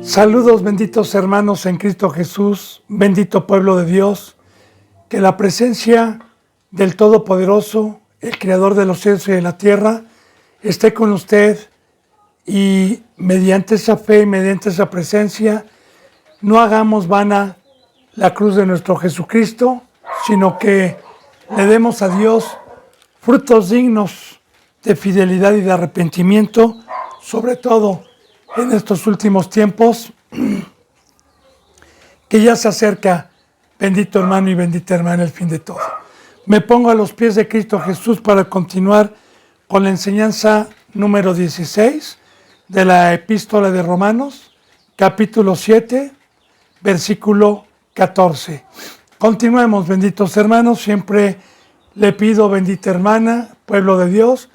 Saludos, benditos hermanos en Cristo Jesús, bendito pueblo de Dios, que la presencia del Todopoderoso, el Creador de los cielos y de la tierra, esté con usted y mediante esa fe y mediante esa presencia, no hagamos vana la cruz de nuestro Jesucristo, sino que le demos a Dios frutos dignos de fidelidad y de arrepentimiento, sobre todo en estos últimos tiempos, que ya se acerca, bendito hermano y bendita hermana, el fin de todo. Me pongo a los pies de Cristo Jesús para continuar con la enseñanza número 16 de la Epístola de Romanos, capítulo 7, versículo 14. Continuemos, benditos hermanos. Siempre le pido, bendita hermana, pueblo de Dios,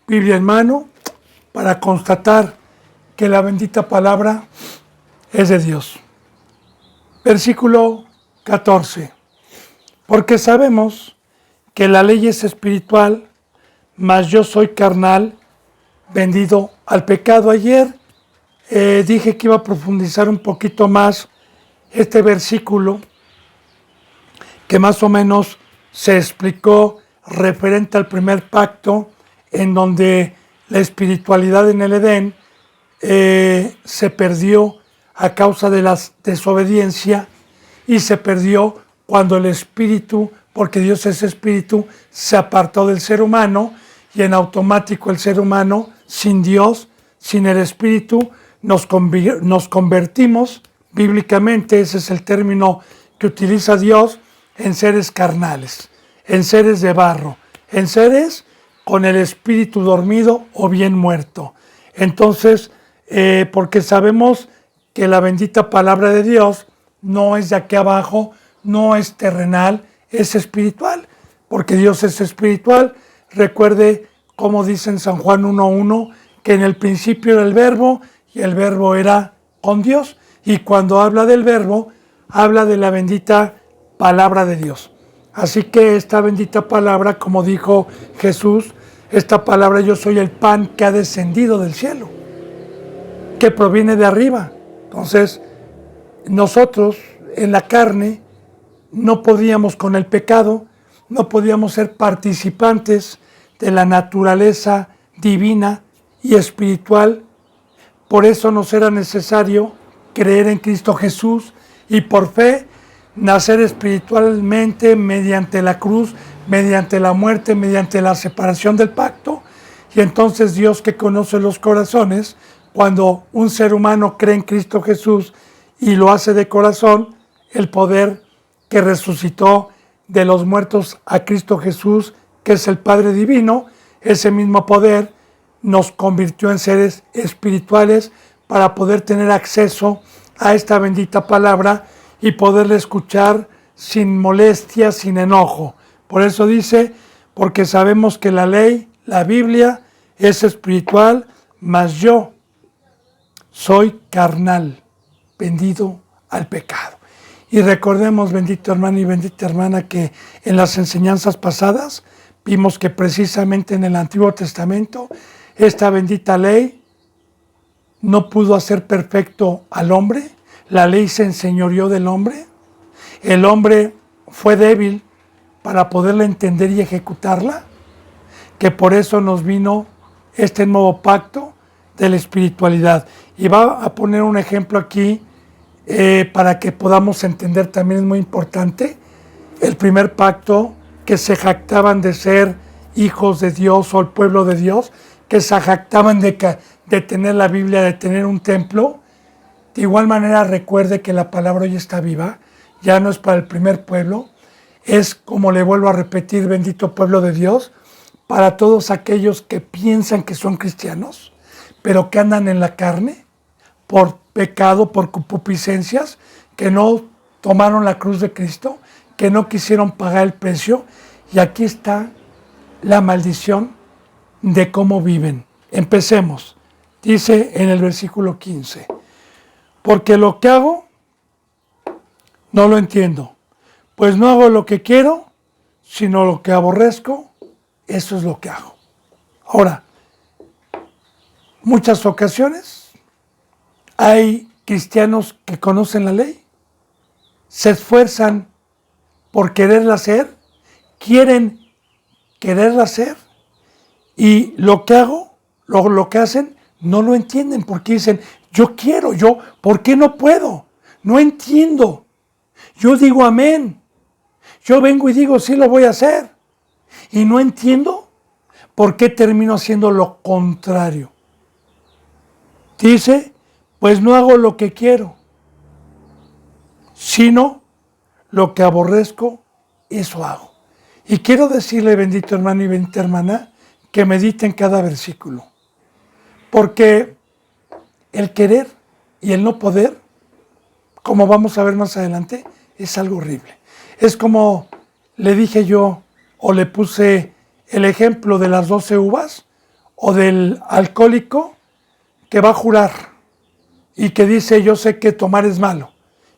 Biblia en mano, para constatar que la bendita palabra es de Dios. Versículo 14. Porque sabemos que la ley es espiritual, mas yo soy carnal, vendido al pecado. Ayer dije que iba a profundizar un poquito más este versículo, que más o menos se explicó referente al primer pacto, en donde la espiritualidad en el Edén se perdió a causa de la desobediencia, y se perdió cuando el espíritu, porque Dios es espíritu, se apartó del ser humano, y en automático el ser humano, sin Dios, sin el espíritu, nos convertimos bíblicamente, ese es el término que utiliza Dios, en seres carnales, en seres de barro, en seres con el espíritu dormido o bien muerto. Entonces, porque sabemos que la bendita palabra de Dios no es de aquí abajo, no es terrenal, es espiritual, porque Dios es espiritual. Recuerde cómo dice en San Juan 1:1, que en el principio era el verbo, y el verbo era con Dios, y cuando habla del verbo, habla de la bendita palabra de Dios. Así que esta bendita palabra, como dijo Jesús, esta palabra, yo soy el pan que ha descendido del cielo, que proviene de arriba. Entonces, nosotros en la carne no podíamos con el pecado, no podíamos ser participantes de la naturaleza divina y espiritual. Por eso nos era necesario creer en Cristo Jesús y por fe nacer espiritualmente mediante la cruz, mediante la muerte, mediante la separación del pacto. Y entonces Dios, que conoce los corazones, cuando un ser humano cree en Cristo Jesús y lo hace de corazón, el poder que resucitó de los muertos a Cristo Jesús, que es el Padre Divino, ese mismo poder nos convirtió en seres espirituales para poder tener acceso a esta bendita palabra y poderla escuchar sin molestia, sin enojo. Por eso dice, porque sabemos que la ley, la Biblia, es espiritual, mas yo soy carnal, vendido al pecado. Y recordemos, bendito hermano y bendita hermana, que en las enseñanzas pasadas vimos que precisamente en el Antiguo Testamento esta bendita ley no pudo hacer perfecto al hombre. La ley se enseñoreó del hombre. El hombre fue débil para poderla entender y ejecutarla, que por eso nos vino este nuevo pacto de la espiritualidad. Y va a poner un ejemplo aquí para que podamos entender, también es muy importante, el primer pacto, que se jactaban de ser hijos de Dios o el pueblo de Dios, que se jactaban de tener la Biblia, de tener un templo. De igual manera, recuerde que la palabra hoy está viva, ya no es para el primer pueblo, es, como le vuelvo a repetir, bendito pueblo de Dios, para todos aquellos que piensan que son cristianos, pero que andan en la carne, por pecado, por concupiscencias, que no tomaron la cruz de Cristo, que no quisieron pagar el precio. Y aquí está la maldición de cómo viven. Empecemos. Dice en el versículo 15, porque lo que hago no lo entiendo, pues no hago lo que quiero, sino lo que aborrezco, eso es lo que hago. Ahora, muchas ocasiones hay cristianos que conocen la ley? Se esfuerzan por quererla hacer, quieren quererla hacer, y lo que hago, lo que hacen, no lo entienden porque dicen, yo quiero, ¿por qué no puedo? No entiendo. Yo digo amén. Yo vengo y digo, sí lo voy a hacer. Y no entiendo por qué termino haciendo lo contrario. Dice, pues no hago lo que quiero, sino lo que aborrezco, eso hago. Y quiero decirle, bendito hermano y bendita hermana, que mediten cada versículo. Porque el querer y el no poder, como vamos a ver más adelante, es algo horrible. Es como le dije yo, o le puse el ejemplo de las 12 uvas, o del alcohólico que va a jurar y que dice, yo sé que tomar es malo,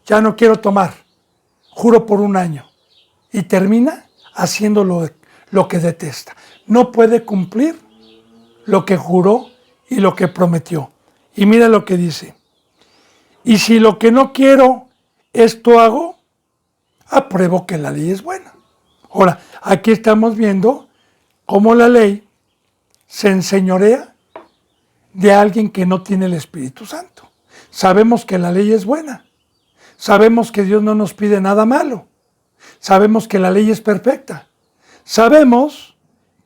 ya no quiero tomar, juro por un año. Y termina haciendo lo que detesta. No puede cumplir lo que juró y lo que prometió. Y mira lo que dice. Y si lo que no quiero, esto hago, apruebo que la ley es buena. Ahora, aquí estamos viendo cómo la ley se enseñorea de alguien que no tiene el Espíritu Santo. Sabemos que la ley es buena. Sabemos que Dios no nos pide nada malo. Sabemos que la ley es perfecta. Sabemos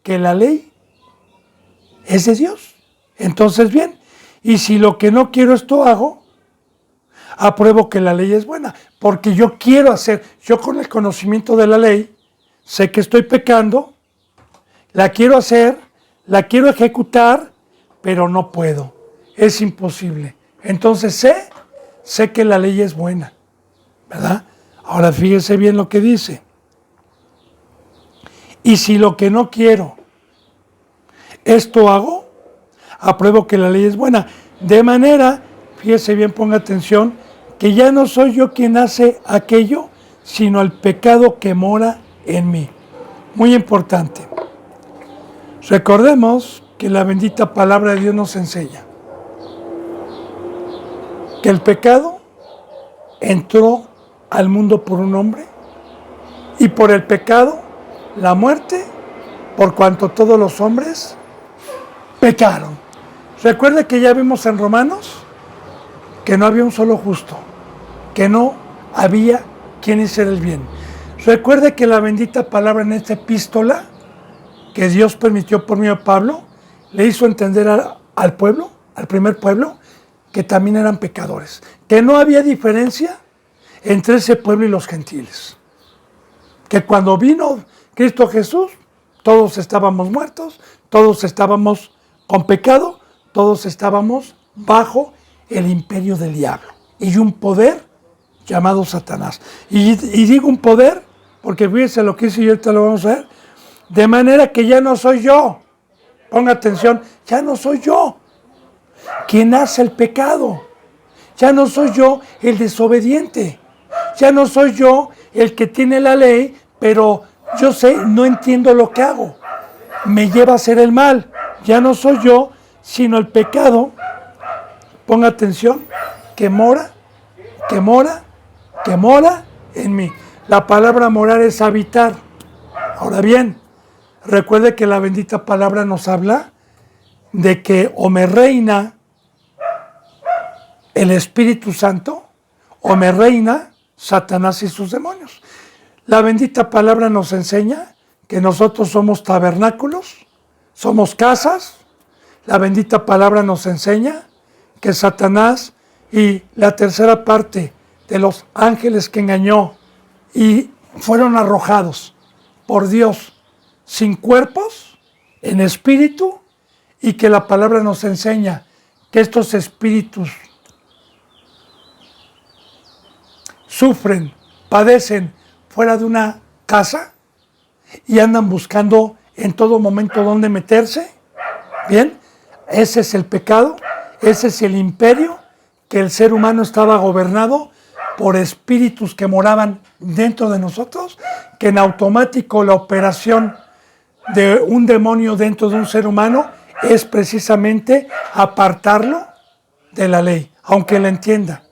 que la ley es de Dios. Entonces, bien, y si lo que no quiero esto hago, apruebo que la ley es buena, porque yo quiero hacer, yo con el conocimiento de la ley, sé que estoy pecando, la quiero hacer, la quiero ejecutar, pero no puedo, es imposible. Entonces sé que la ley es buena, ¿verdad? Ahora fíjese bien lo que dice. Y si lo que no quiero, esto hago, apruebo que la ley es buena. De manera, fíjese bien, ponga atención, que ya no soy yo quien hace aquello, sino el pecado que mora en mí. Muy importante. Recordemos que la bendita palabra de Dios nos enseña que el pecado entró al mundo por un hombre y por el pecado la muerte, por cuanto todos los hombres pecaron. Recuerde que ya vimos en Romanos que no había un solo justo, que no había quien hiciera el bien. Recuerde que la bendita palabra en esta epístola que Dios permitió por medio de Pablo, le hizo entender al pueblo, al primer pueblo, que también eran pecadores, que no había diferencia entre ese pueblo y los gentiles, que cuando vino Cristo Jesús, todos estábamos muertos, todos estábamos con pecado, todos estábamos bajo el imperio del diablo y un poder llamado Satanás. Y digo un poder porque fíjense lo que hice y ahorita lo vamos a ver, de manera que ya no soy yo, ponga atención, ya no soy yo quien hace el pecado, ya no soy yo el desobediente, ya no soy yo el que tiene la ley, pero yo sé, no entiendo lo que hago, me lleva a hacer el mal, ya no soy yo, sino el pecado, ponga atención, que mora en mí. La palabra morar es habitar. Ahora bien, recuerde que la bendita palabra nos habla de que o me reina el Espíritu Santo o me reina Satanás y sus demonios. La bendita palabra nos enseña que nosotros somos tabernáculos, somos casas. La bendita palabra nos enseña que Satanás y la tercera parte de los ángeles que engañó y fueron arrojados por Dios sin cuerpos, en espíritu, y que la palabra nos enseña que estos espíritus sufren, padecen fuera de una casa y andan buscando en todo momento dónde meterse. Bien, ese es el pecado, ese es el imperio, que el ser humano estaba gobernado por espíritus que moraban dentro de nosotros, que en automático la operación de un demonio dentro de un ser humano es precisamente apartarlo de la ley, aunque la entienda.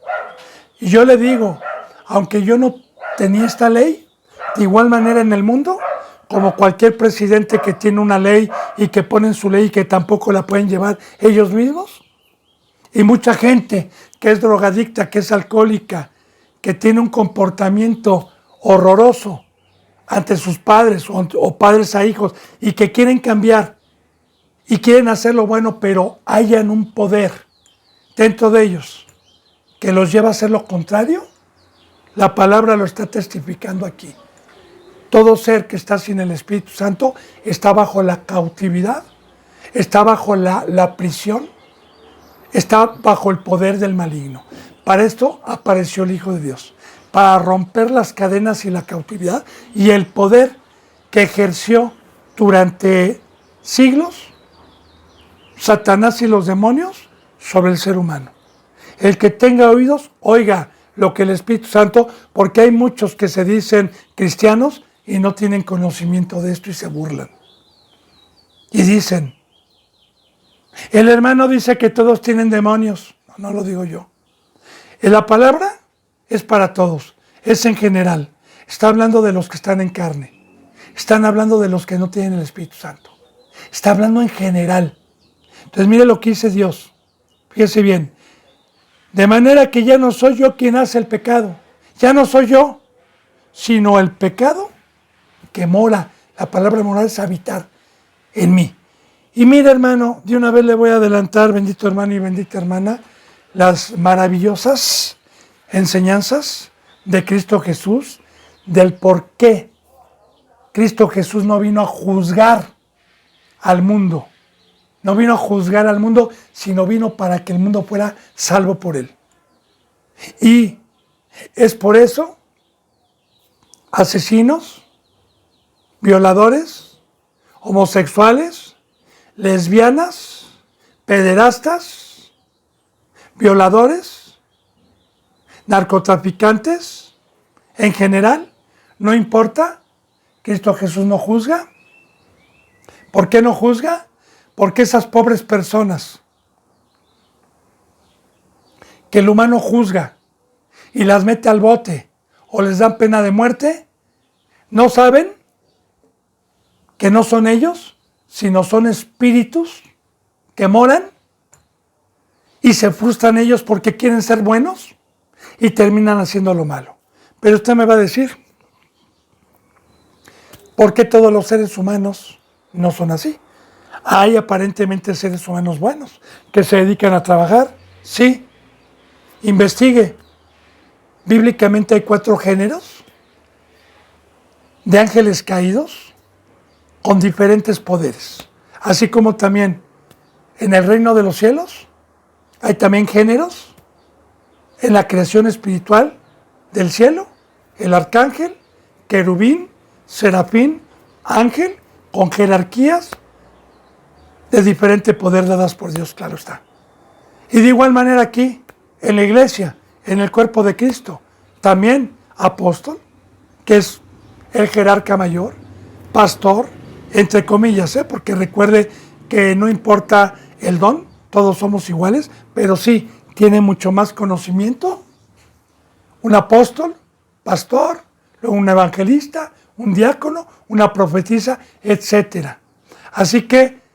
Y yo le digo, aunque yo no tenía esta ley, de igual manera en el mundo, como cualquier presidente que tiene una ley y que ponen su ley y que tampoco la pueden llevar ellos mismos, y mucha gente que es drogadicta, que es alcohólica, que tiene un comportamiento horroroso ante sus padres o padres a hijos y que quieren cambiar y quieren hacer lo bueno, pero hayan un poder dentro de ellos que los lleva a hacer lo contrario, la palabra lo está testificando aquí. Todo ser que está sin el Espíritu Santo está bajo la cautividad, está bajo la prisión, está bajo el poder del maligno. Para esto apareció el Hijo de Dios, para romper las cadenas y la cautividad y el poder que ejerció durante siglos Satanás y los demonios sobre el ser humano. El que tenga oídos, oiga lo que el Espíritu Santo, porque hay muchos que se dicen cristianos y no tienen conocimiento de esto y se burlan. Y dicen, el hermano dice que todos tienen demonios. No lo digo yo. La palabra es para todos, es en general. Está hablando de los que están en carne. Están hablando de los que no tienen el Espíritu Santo. Está hablando en general. Entonces mire lo que dice Dios. Fíjese bien. De manera que ya no soy yo quien hace el pecado. Ya no soy yo, sino el pecado que mora. La palabra morar es habitar en mí. Y mira, hermano, de una vez le voy a adelantar, bendito hermano y bendita hermana, las maravillosas enseñanzas de Cristo Jesús, del por qué Cristo Jesús no vino a juzgar al mundo. No vino a juzgar al mundo, sino vino para que el mundo fuera salvo por él. Y es por eso, asesinos, violadores, homosexuales, lesbianas, pederastas, violadores, narcotraficantes, en general, no importa, Cristo Jesús no juzga. ¿Por qué no juzga? Porque esas pobres personas que el humano juzga y las mete al bote o les dan pena de muerte, no saben que no son ellos, sino son espíritus que moran y se frustran ellos porque quieren ser buenos y terminan haciendo lo malo. Pero usted me va a decir, ¿por qué todos los seres humanos no son así? Hay aparentemente seres humanos buenos que se dedican a trabajar. Sí, investigue. Bíblicamente hay 4 géneros de ángeles caídos con diferentes poderes. Así como también en el reino de los cielos hay también géneros en la creación espiritual del cielo, el arcángel, querubín, serafín, ángel, con jerarquías de diferente poder dadas por Dios, claro está. Y de igual manera aquí, en la iglesia, en el cuerpo de Cristo, también apóstol, que es el jerarca mayor, pastor, entre comillas, porque recuerde que no importa el don, todos somos iguales, pero sí tiene mucho más conocimiento, un apóstol, pastor, luego un evangelista, un diácono, una profetisa, etc. Así que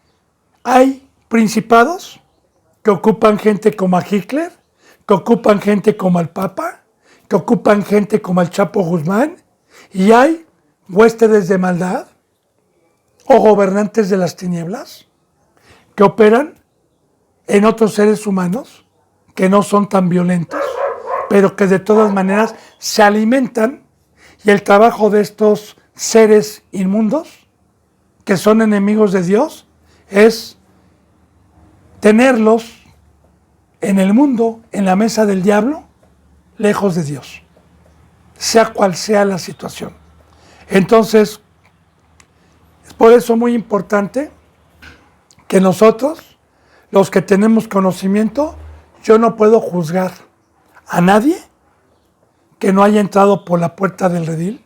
hay principados que ocupan gente como a Hitler, que ocupan gente como al Papa, que ocupan gente como al Chapo Guzmán, y hay huéspedes de maldad o gobernantes de las tinieblas que operan en otros seres humanos que no son tan violentos, pero que de todas maneras se alimentan, y el trabajo de estos seres inmundos, que son enemigos de Dios, es tenerlos en el mundo, en la mesa del diablo, lejos de Dios, sea cual sea la situación. Entonces, es por eso muy importante que nosotros, los que tenemos conocimiento, yo no puedo juzgar a nadie que no haya entrado por la puerta del redil,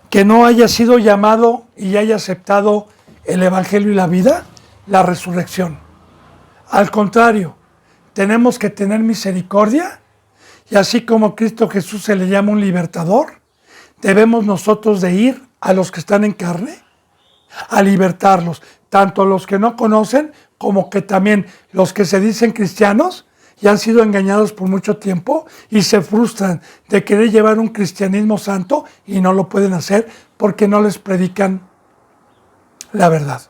que no haya sido llamado y haya aceptado el Evangelio y la vida, la resurrección. Al contrario, tenemos que tener misericordia Y así como Cristo Jesús se le llama un libertador, debemos nosotros de ir a los que están en carne, a libertarlos, tanto los que no conocen como que también los que se dicen cristianos y han sido engañados por mucho tiempo y se frustran de querer llevar un cristianismo santo y no lo pueden hacer porque no les predican la verdad.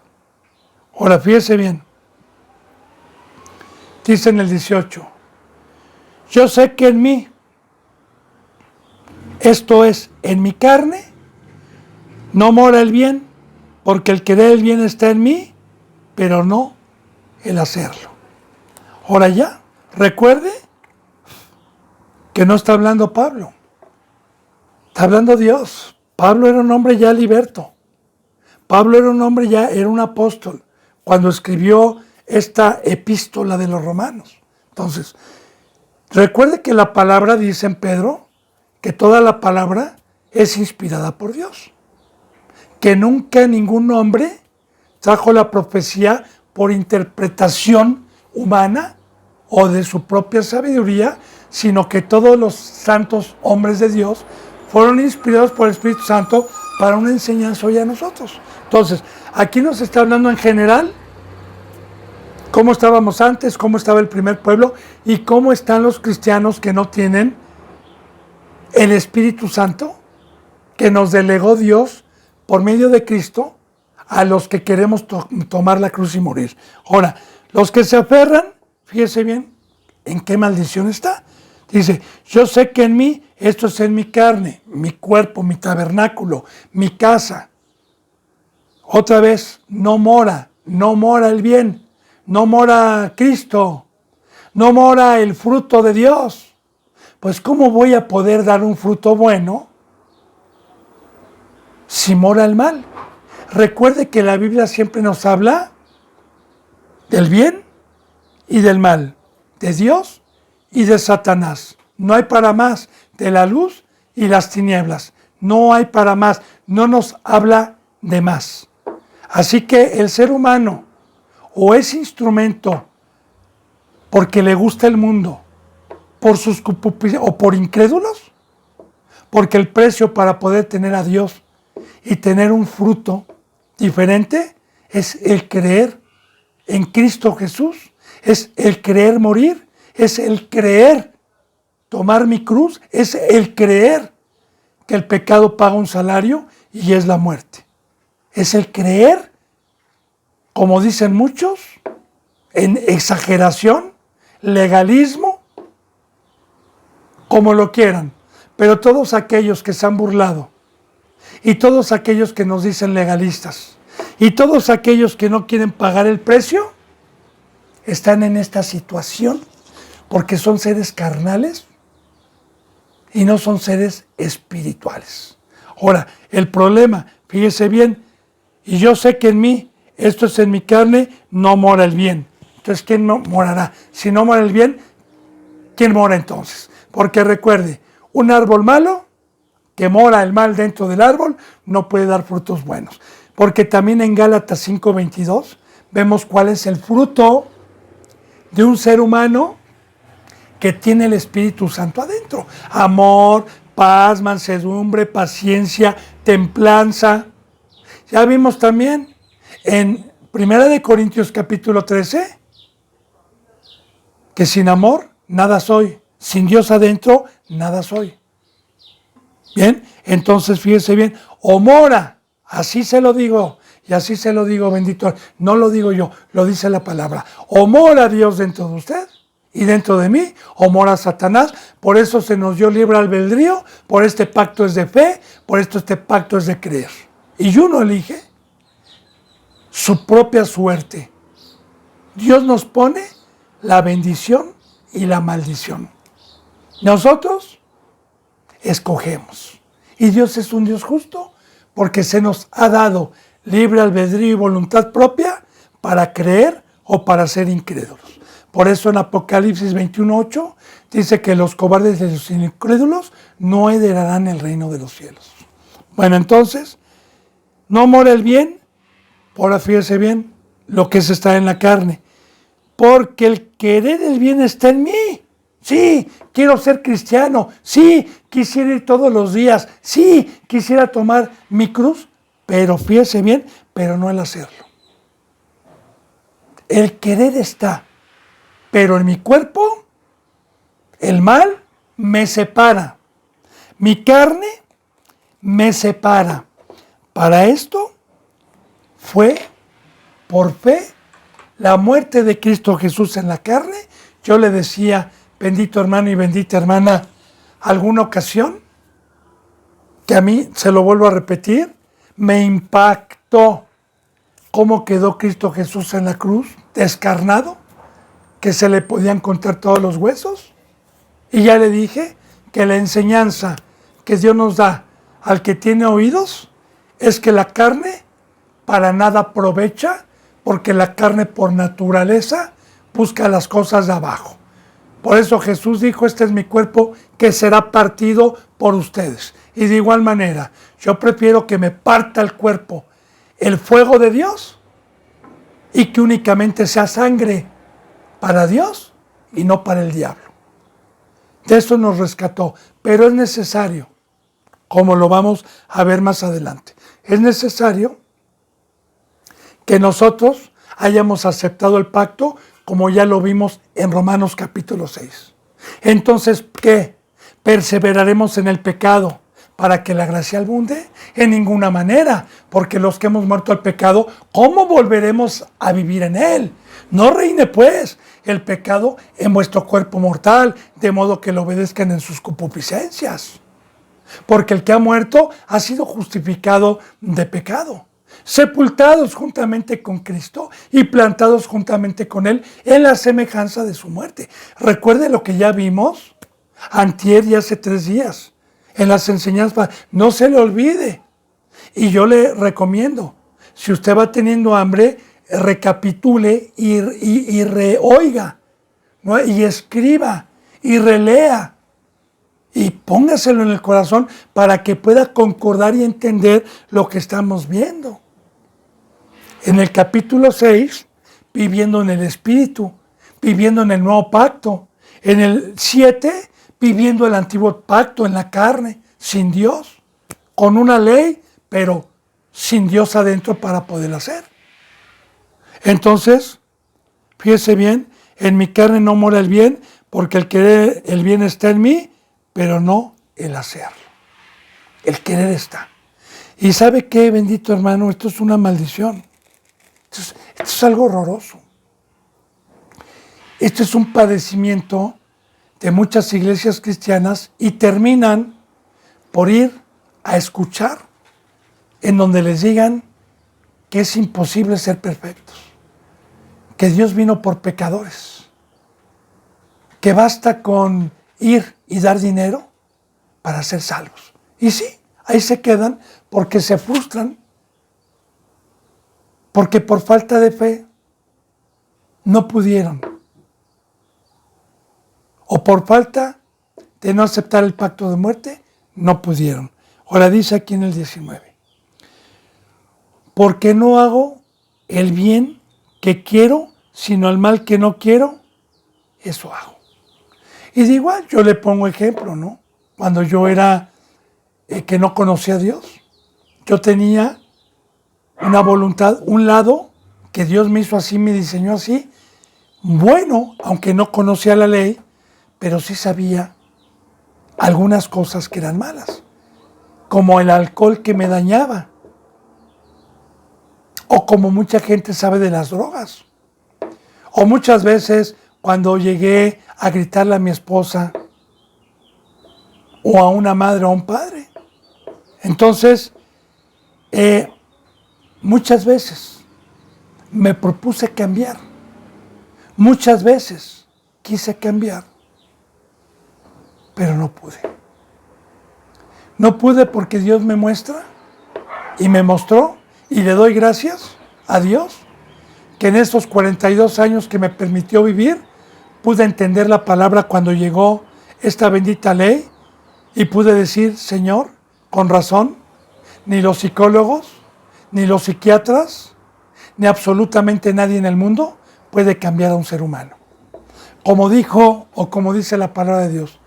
Ahora, fíjese bien. Dice en el 18, yo sé que en mí, esto es, en mi carne, no mora el bien, porque el querer el bien está en mí, pero no el hacerlo. Ahora ya, recuerde que no está hablando Pablo, está hablando Dios. Pablo era un hombre ya liberto. Pablo era un hombre ya, era un apóstol, cuando escribió esta epístola de los romanos. Entonces, recuerde que la palabra dice en Pedro, que toda la palabra es inspirada por Dios. Que nunca ningún hombre trajo la profecía por interpretación humana o de su propia sabiduría, sino que todos los santos hombres de Dios fueron inspirados por el Espíritu Santo para una enseñanza hoy a nosotros. Entonces, aquí nos está hablando en general cómo estábamos antes, cómo estaba el primer pueblo y cómo están los cristianos que no tienen el Espíritu Santo que nos delegó Dios por medio de Cristo a los que queremos tomar la cruz y morir. Ahora, los que se aferran, fíjese bien en qué maldición está. Dice, yo sé que en mí, esto es en mi carne, mi cuerpo, mi tabernáculo, mi casa. Otra vez, no mora el bien, no mora Cristo, no mora el fruto de Dios. Pues ¿cómo voy a poder dar un fruto bueno si mora el mal? Recuerde que la Biblia siempre nos habla del bien y del mal, de Dios y de Satanás. No hay para más, de la luz y las tinieblas. No hay para más, no nos habla de más. Así que el ser humano o es instrumento porque le gusta el mundo, por sus o por incrédulos, porque el precio para poder tener a Dios y tener un fruto diferente es el creer en Cristo Jesús, es el creer morir, es el creer tomar mi cruz, es el creer que el pecado paga un salario y es la muerte. Es el creer, como dicen muchos, en exageración, legalismo, como lo quieran, pero todos aquellos que se han burlado y todos aquellos que nos dicen legalistas y todos aquellos que no quieren pagar el precio están en esta situación porque son seres carnales y no son seres espirituales. Ahora, el problema, fíjese bien, y yo sé que en mí, esto es en mi carne, no mora el bien. Entonces, ¿quién no morará? Si no mora el bien, ¿quién mora entonces? Porque recuerde, un árbol malo, que mora el mal dentro del árbol, no puede dar frutos buenos. Porque también en Gálatas 5:22 vemos cuál es el fruto de un ser humano que tiene el Espíritu Santo adentro. Amor, paz, mansedumbre, paciencia, templanza. Ya vimos también en 1 Corintios capítulo 13 que sin amor nada soy. Sin Dios adentro, nada soy. Bien, entonces fíjese bien, o mora, así se lo digo, y así se lo digo, bendito, no lo digo yo, lo dice la palabra. O mora Dios dentro de usted y dentro de mí, o mora Satanás. Por eso se nos dio libre albedrío, por este pacto es de fe, por esto este pacto es de creer. Y uno elige su propia suerte. Dios nos pone la bendición y la maldición. Nosotros escogemos. Y Dios es un Dios justo porque se nos ha dado libre albedrío y voluntad propia para creer o para ser incrédulos. Por eso en Apocalipsis 21:8 dice que los cobardes y los incrédulos no heredarán el reino de los cielos. Bueno, entonces, no mora el bien, ahora fíjese bien lo que es estar en la carne, porque el querer el bien está en mí. Sí, quiero ser cristiano. Sí, quisiera ir todos los días. Sí, quisiera tomar mi cruz. Pero fíjese bien, pero no el hacerlo. El querer está, pero en mi cuerpo el mal me separa. Mi carne me separa. Para esto fue por fe la muerte de Cristo Jesús en la carne. Yo le decía, bendito hermano y bendita hermana, alguna ocasión, que a mí, se lo vuelvo a repetir, me impactó cómo quedó Cristo Jesús en la cruz, descarnado, que se le podían contar todos los huesos. Y ya le dije que la enseñanza que Dios nos da al que tiene oídos es que la carne para nada aprovecha, porque la carne por naturaleza busca las cosas de abajo. Por eso Jesús dijo, este es mi cuerpo que será partido por ustedes. Y de igual manera, yo prefiero que me parta el cuerpo el fuego de Dios y que únicamente sea sangre para Dios y no para el diablo. De eso nos rescató, pero es necesario, como lo vamos a ver más adelante, es necesario que nosotros hayamos aceptado el pacto, como ya lo vimos en Romanos capítulo 6. Entonces, ¿qué? ¿Perseveraremos en el pecado para que la gracia abunde? En ninguna manera, porque los que hemos muerto al pecado, ¿cómo volveremos a vivir en él? No reine pues el pecado en vuestro cuerpo mortal, de modo que lo obedezcan en sus concupiscencias. Porque el que ha muerto ha sido justificado de pecado, sepultados juntamente con Cristo y plantados juntamente con Él en la semejanza de su muerte. Recuerde lo que ya vimos antier y hace 3 días en las enseñanzas, no se le olvide. Y yo le recomiendo, si usted va teniendo hambre, recapitule y reoiga, ¿no? Y escriba y relea y póngaselo en el corazón para que pueda concordar y entender lo que estamos viendo. En el capítulo 6, viviendo en el Espíritu, viviendo en el nuevo pacto. En el 7, viviendo el antiguo pacto en la carne, sin Dios, con una ley, pero sin Dios adentro para poder hacer. Entonces, fíjese bien, en mi carne no mora el bien, porque el querer, el bien está en mí, pero no el hacerlo. El querer está. Y ¿sabe qué, bendito hermano? Esto es una maldición. Esto es algo horroroso. Esto es un padecimiento de muchas iglesias cristianas y terminan por ir a escuchar en donde les digan que es imposible ser perfectos, que Dios vino por pecadores, que basta con ir y dar dinero para ser salvos. Y sí, ahí se quedan porque se frustran, porque por falta de fe no pudieron, o por falta de no aceptar el pacto de muerte, no pudieron. Ahora dice aquí en el 19, porque no hago el bien que quiero, sino el mal que no quiero, eso hago. Y de igual, yo le pongo ejemplo, ¿no? Cuando yo era que no conocía a Dios, yo tenía una voluntad, un lado que Dios me hizo así, me diseñó así, bueno, aunque no conocía la ley, pero sí sabía algunas cosas que eran malas, como el alcohol que me dañaba, o como mucha gente sabe de las drogas, o muchas veces cuando llegué a gritarle a mi esposa, o a una madre o a un padre. Entonces, muchas veces me propuse cambiar, muchas veces quise cambiar, pero no pude. No pude porque Dios me muestra y me mostró, y le doy gracias a Dios que en estos 42 años que me permitió vivir, pude entender la palabra cuando llegó esta bendita ley y pude decir, Señor, con razón, ni los psicólogos, ni los psiquiatras, ni absolutamente nadie en el mundo puede cambiar a un ser humano. Como dijo o como dice la palabra de Dios,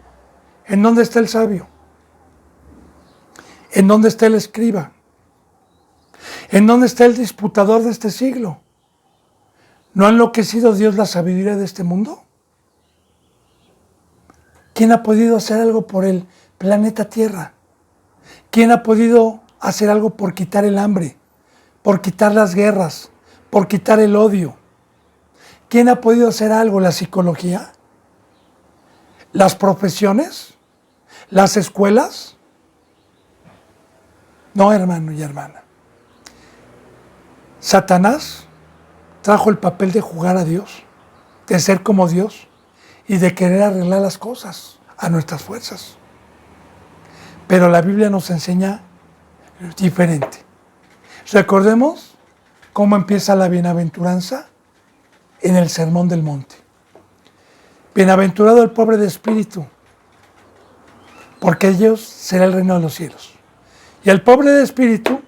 ¿en dónde está el sabio? ¿En dónde está el escriba? ¿En dónde está el disputador de este siglo? ¿No ha enloquecido Dios la sabiduría de este mundo? ¿Quién ha podido hacer algo por el planeta Tierra? ¿Quién ha podido hacer algo por quitar el hambre, por quitar las guerras, por quitar el odio? ¿Quién ha podido hacer algo? ¿La psicología? ¿Las profesiones? ¿Las escuelas? No, hermano y hermana. Satanás trajo el papel de jugar a Dios, de ser como Dios y de querer arreglar las cosas a nuestras fuerzas. Pero la Biblia nos enseña diferente. Recordemos cómo empieza la bienaventuranza en el Sermón del Monte. Bienaventurado el pobre de espíritu, porque ellos será el reino de los cielos. Y el pobre de espíritu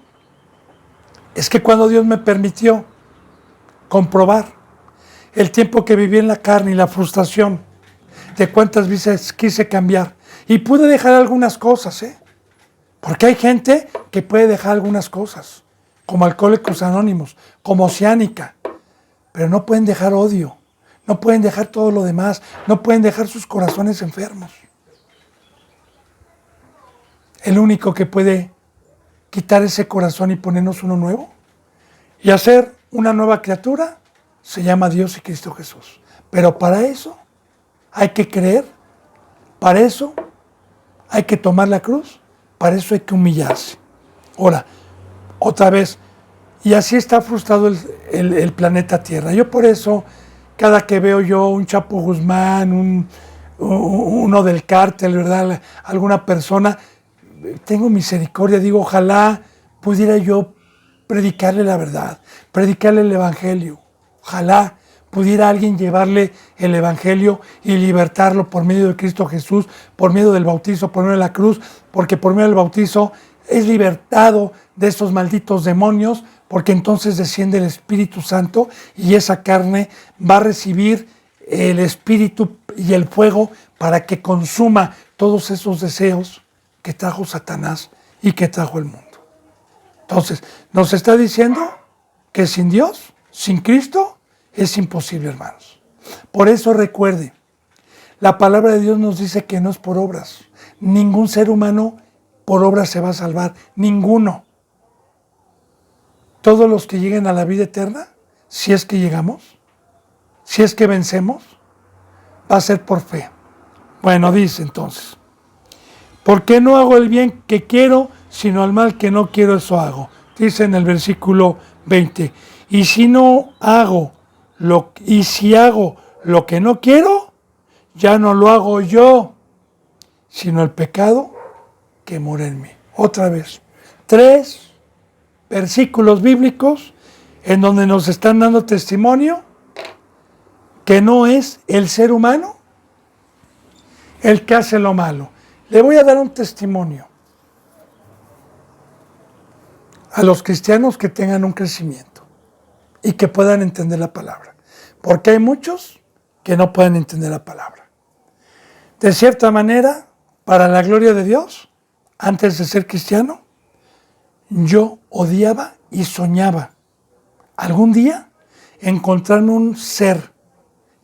es que cuando Dios me permitió comprobar el tiempo que viví en la carne y la frustración de cuántas veces quise cambiar, y pude dejar algunas cosas, porque hay gente que puede dejar algunas cosas, como Alcohólicos Anónimos, como Oceánica, pero no pueden dejar odio, no pueden dejar todo lo demás, no pueden dejar sus corazones enfermos. El único que puede quitar ese corazón y ponernos uno nuevo y hacer una nueva criatura se llama Dios y Cristo Jesús. Pero para eso hay que creer, para eso hay que tomar la cruz, para eso hay que humillarse. Ahora, otra vez, y así está frustrado el planeta Tierra. Yo por eso, cada que veo yo un Chapo Guzmán, uno del cártel, ¿verdad? Alguna persona, tengo misericordia, digo, ojalá pudiera yo predicarle la verdad, predicarle el Evangelio. Ojalá pudiera alguien llevarle el Evangelio y libertarlo por medio de Cristo Jesús, por medio del bautizo, por medio de la cruz, porque por medio del bautizo es libertado de estos malditos demonios, porque entonces desciende el Espíritu Santo y esa carne va a recibir el Espíritu y el fuego para que consuma todos esos deseos que trajo Satanás y que trajo el mundo. Entonces, nos está diciendo que sin Dios, sin Cristo, es imposible, hermanos. Por eso recuerde, la palabra de Dios nos dice que no es por obras. Ningún ser humano por obras se va a salvar, ninguno. Todos los que lleguen a la vida eterna, si es que llegamos, si es que vencemos, va a ser por fe. Bueno, dice entonces, ¿por qué no hago el bien que quiero, sino el mal que no quiero, eso hago? Dice en el versículo 20, y si hago lo que no quiero, ya no lo hago yo, sino el pecado que mora en mí. Otra vez, 3 versículos bíblicos en donde nos están dando testimonio que no es el ser humano el que hace lo malo. Le voy a dar un testimonio a los cristianos que tengan un crecimiento y que puedan entender la palabra, porque hay muchos que no pueden entender la palabra. De cierta manera, para la gloria de Dios, antes de ser cristiano, yo odiaba y soñaba algún día encontrarme un ser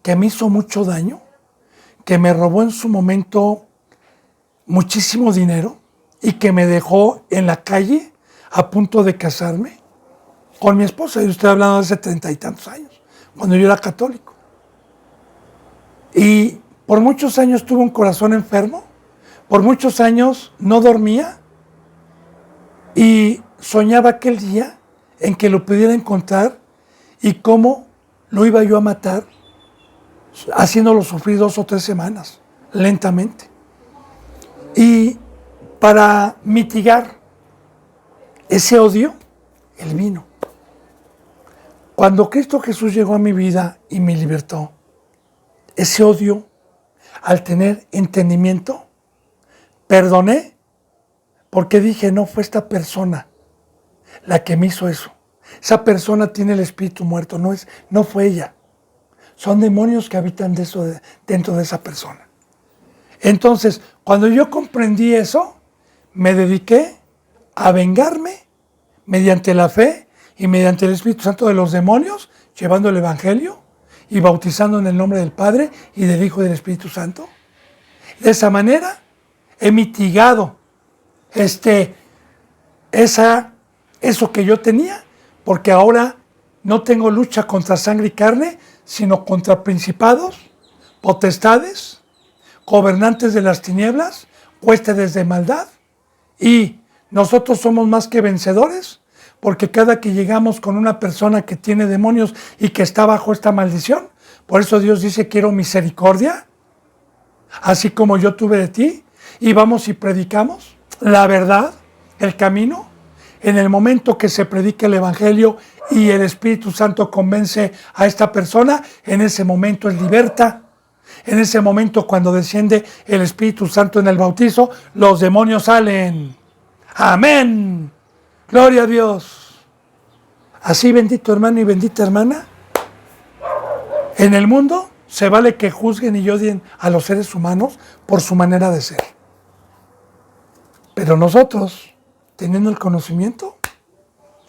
que me hizo mucho daño, que me robó en su momento muchísimo dinero y que me dejó en la calle a punto de casarme con mi esposa. Yo estoy hablando de hace 30 y tantos años, cuando yo era católico. Y por muchos años tuve un corazón enfermo, por muchos años no dormía y soñaba aquel día en que lo pudiera encontrar y cómo lo iba yo a matar, haciéndolo sufrir 2 o 3 semanas, lentamente. Y para mitigar ese odio, el vino. Cuando Cristo Jesús llegó a mi vida y me libertó, ese odio, al tener entendimiento, perdoné, porque dije, no fue esta persona la que me hizo eso. Esa persona tiene el espíritu muerto, no fue ella. son demonios que habitan dentro de esa persona. Entonces, cuando yo comprendí eso, me dediqué a vengarme mediante la fe y mediante el Espíritu Santo de los demonios, llevando el Evangelio y bautizando en el nombre del Padre y del Hijo y del Espíritu Santo. De esa manera he mitigado eso que yo tenía, porque ahora no tengo lucha contra sangre y carne, sino contra principados, potestades, gobernantes de las tinieblas, huestes de maldad. Y nosotros somos más que vencedores, porque cada que llegamos con una persona que tiene demonios y que está bajo esta maldición, por eso Dios dice: quiero misericordia, así como yo tuve de ti, y vamos y predicamos la verdad, el camino. En el momento que se predica el Evangelio y el Espíritu Santo convence a esta persona, en ese momento es libertad. En ese momento, cuando desciende el Espíritu Santo en el bautizo, los demonios salen. ¡Amén! ¡Gloria a Dios! Así, bendito hermano y bendita hermana, en el mundo se vale que juzguen y odien a los seres humanos por su manera de ser. Pero nosotros, teniendo el conocimiento,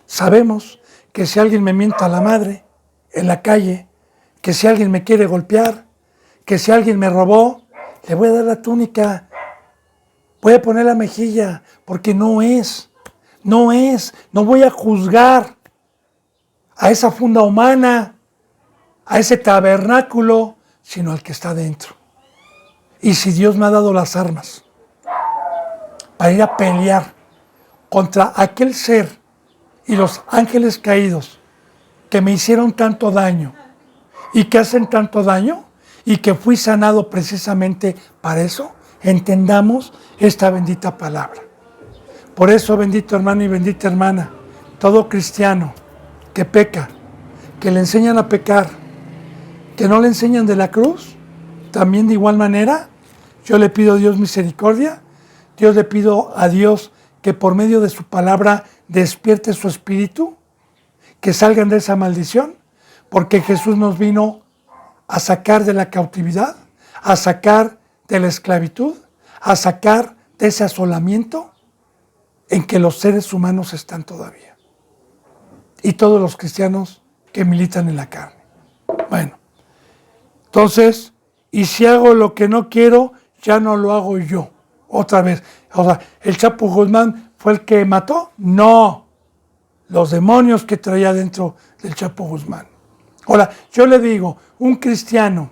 sabemos que si alguien me mienta a la madre en la calle, que si alguien me quiere golpear, que si alguien me robó, le voy a dar la túnica, voy a poner la mejilla, porque no voy a juzgar a esa funda humana, a ese tabernáculo, sino al que está dentro. Y si Dios me ha dado las armas para ir a pelear contra aquel ser y los ángeles caídos que me hicieron tanto daño y que hacen tanto daño, y que fui sanado precisamente para eso, entendamos esta bendita palabra. Por eso, bendito hermano y bendita hermana, todo cristiano que peca, que le enseñan a pecar, que no le enseñan de la cruz, también de igual manera, yo le pido a Dios misericordia, Dios le pido a Dios que por medio de su palabra despierte su espíritu, que salgan de esa maldición, porque Jesús nos vino a sacar de la cautividad, a sacar de la esclavitud, a sacar de ese asolamiento en que los seres humanos están todavía. Y todos los cristianos que militan en la carne. Bueno, entonces, y si hago lo que no quiero, ya no lo hago yo. Otra vez, o sea, ¿el Chapo Guzmán fue el que mató? No, los demonios que traía dentro del Chapo Guzmán. Ahora, yo le digo, un cristiano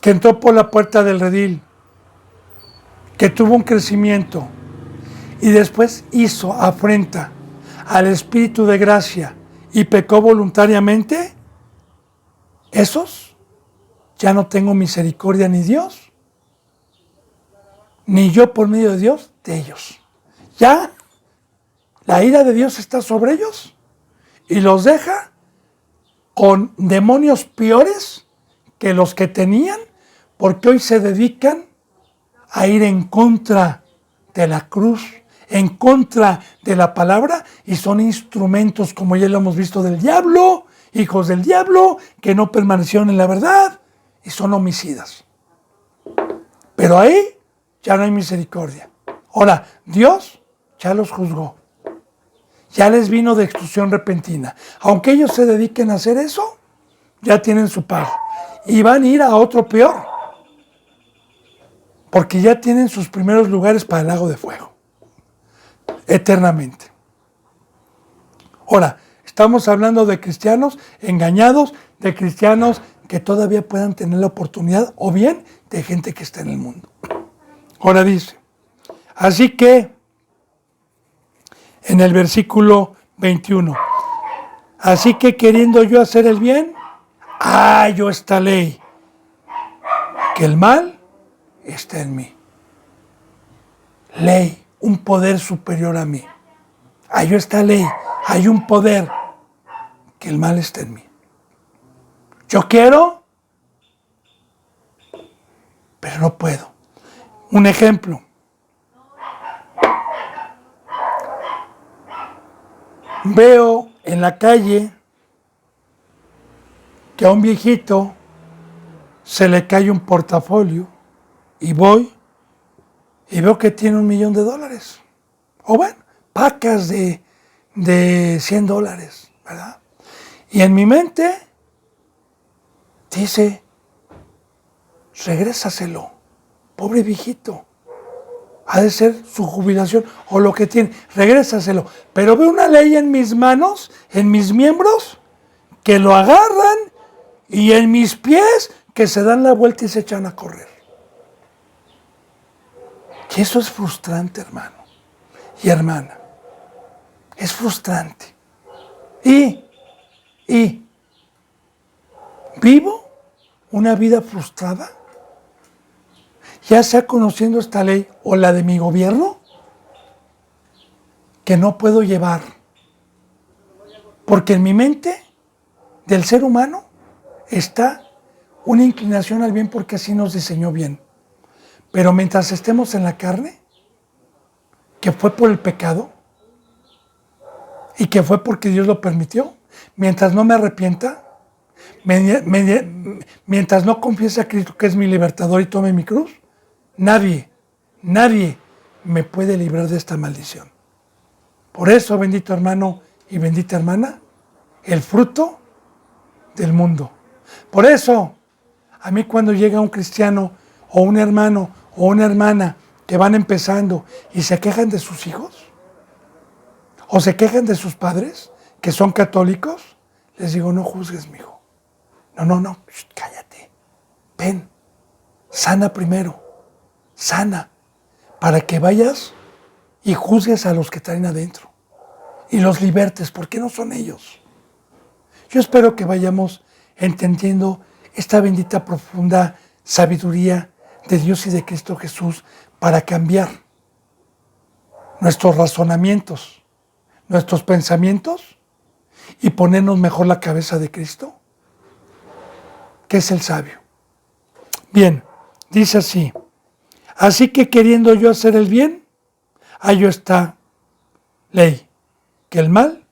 que entró por la puerta del redil, que tuvo un crecimiento y después hizo afrenta al Espíritu de gracia y pecó voluntariamente, esos ya no tengo misericordia ni Dios, ni yo por medio de Dios de ellos. Ya la ira de Dios está sobre ellos y los deja con demonios peores que los que tenían, porque hoy se dedican a ir en contra de la cruz, en contra de la palabra, y son instrumentos, como ya lo hemos visto, del diablo, hijos del diablo, que no permanecieron en la verdad, y son homicidas. Pero ahí ya no hay misericordia. Ahora, Dios ya los juzgó. Ya les vino de expulsión repentina. Aunque ellos se dediquen a hacer eso, ya tienen su pago. Y van a ir a otro peor. Porque ya tienen sus primeros lugares para el lago de fuego. Eternamente. Ahora, estamos hablando de cristianos engañados, de cristianos que todavía puedan tener la oportunidad, o bien de gente que está en el mundo. Ahora dice, así que, en el versículo 21, así que queriendo yo hacer el bien, hallo esta ley, que el mal está en mí. Ley, un poder superior a mí. Hallo esta ley, hay un poder, que el mal está en mí. Yo quiero, pero no puedo. Un ejemplo. Veo en la calle que a un viejito se le cae un portafolio y voy y veo que tiene $1,000,000. O bueno, pacas de $100, ¿verdad? Y en mi mente dice, regrésaselo, pobre viejito. Ha de ser su jubilación o lo que tiene, regrésaselo. Pero veo una ley en mis manos, en mis miembros, que lo agarran y en mis pies que se dan la vuelta y se echan a correr. Y eso es frustrante, hermano y hermana. Es frustrante. Y vivo una vida frustrada, ya sea conociendo esta ley o la de mi gobierno, que no puedo llevar. Porque en mi mente del ser humano está una inclinación al bien porque así nos diseñó bien. Pero mientras estemos en la carne, que fue por el pecado y que fue porque Dios lo permitió, mientras no me arrepienta, mientras no confiese a Cristo que es mi libertador y tome mi cruz, nadie me puede librar de esta maldición. Por eso, bendito hermano y bendita hermana, el fruto del mundo. Por eso, a mí cuando llega un cristiano o un hermano o una hermana que van empezando y se quejan de sus hijos o se quejan de sus padres que son católicos, les digo, no juzgues, mijo. No, cállate. Ven, sana primero, sana, para que vayas y juzgues a los que traen adentro y los libertes, porque no son ellos. Yo espero que vayamos entendiendo esta bendita profunda sabiduría de Dios y de Cristo Jesús para cambiar nuestros razonamientos, nuestros pensamientos y ponernos mejor la cabeza de Cristo, que es el sabio. Bien, dice así, así que queriendo yo hacer el bien, ahí está ley, que el mal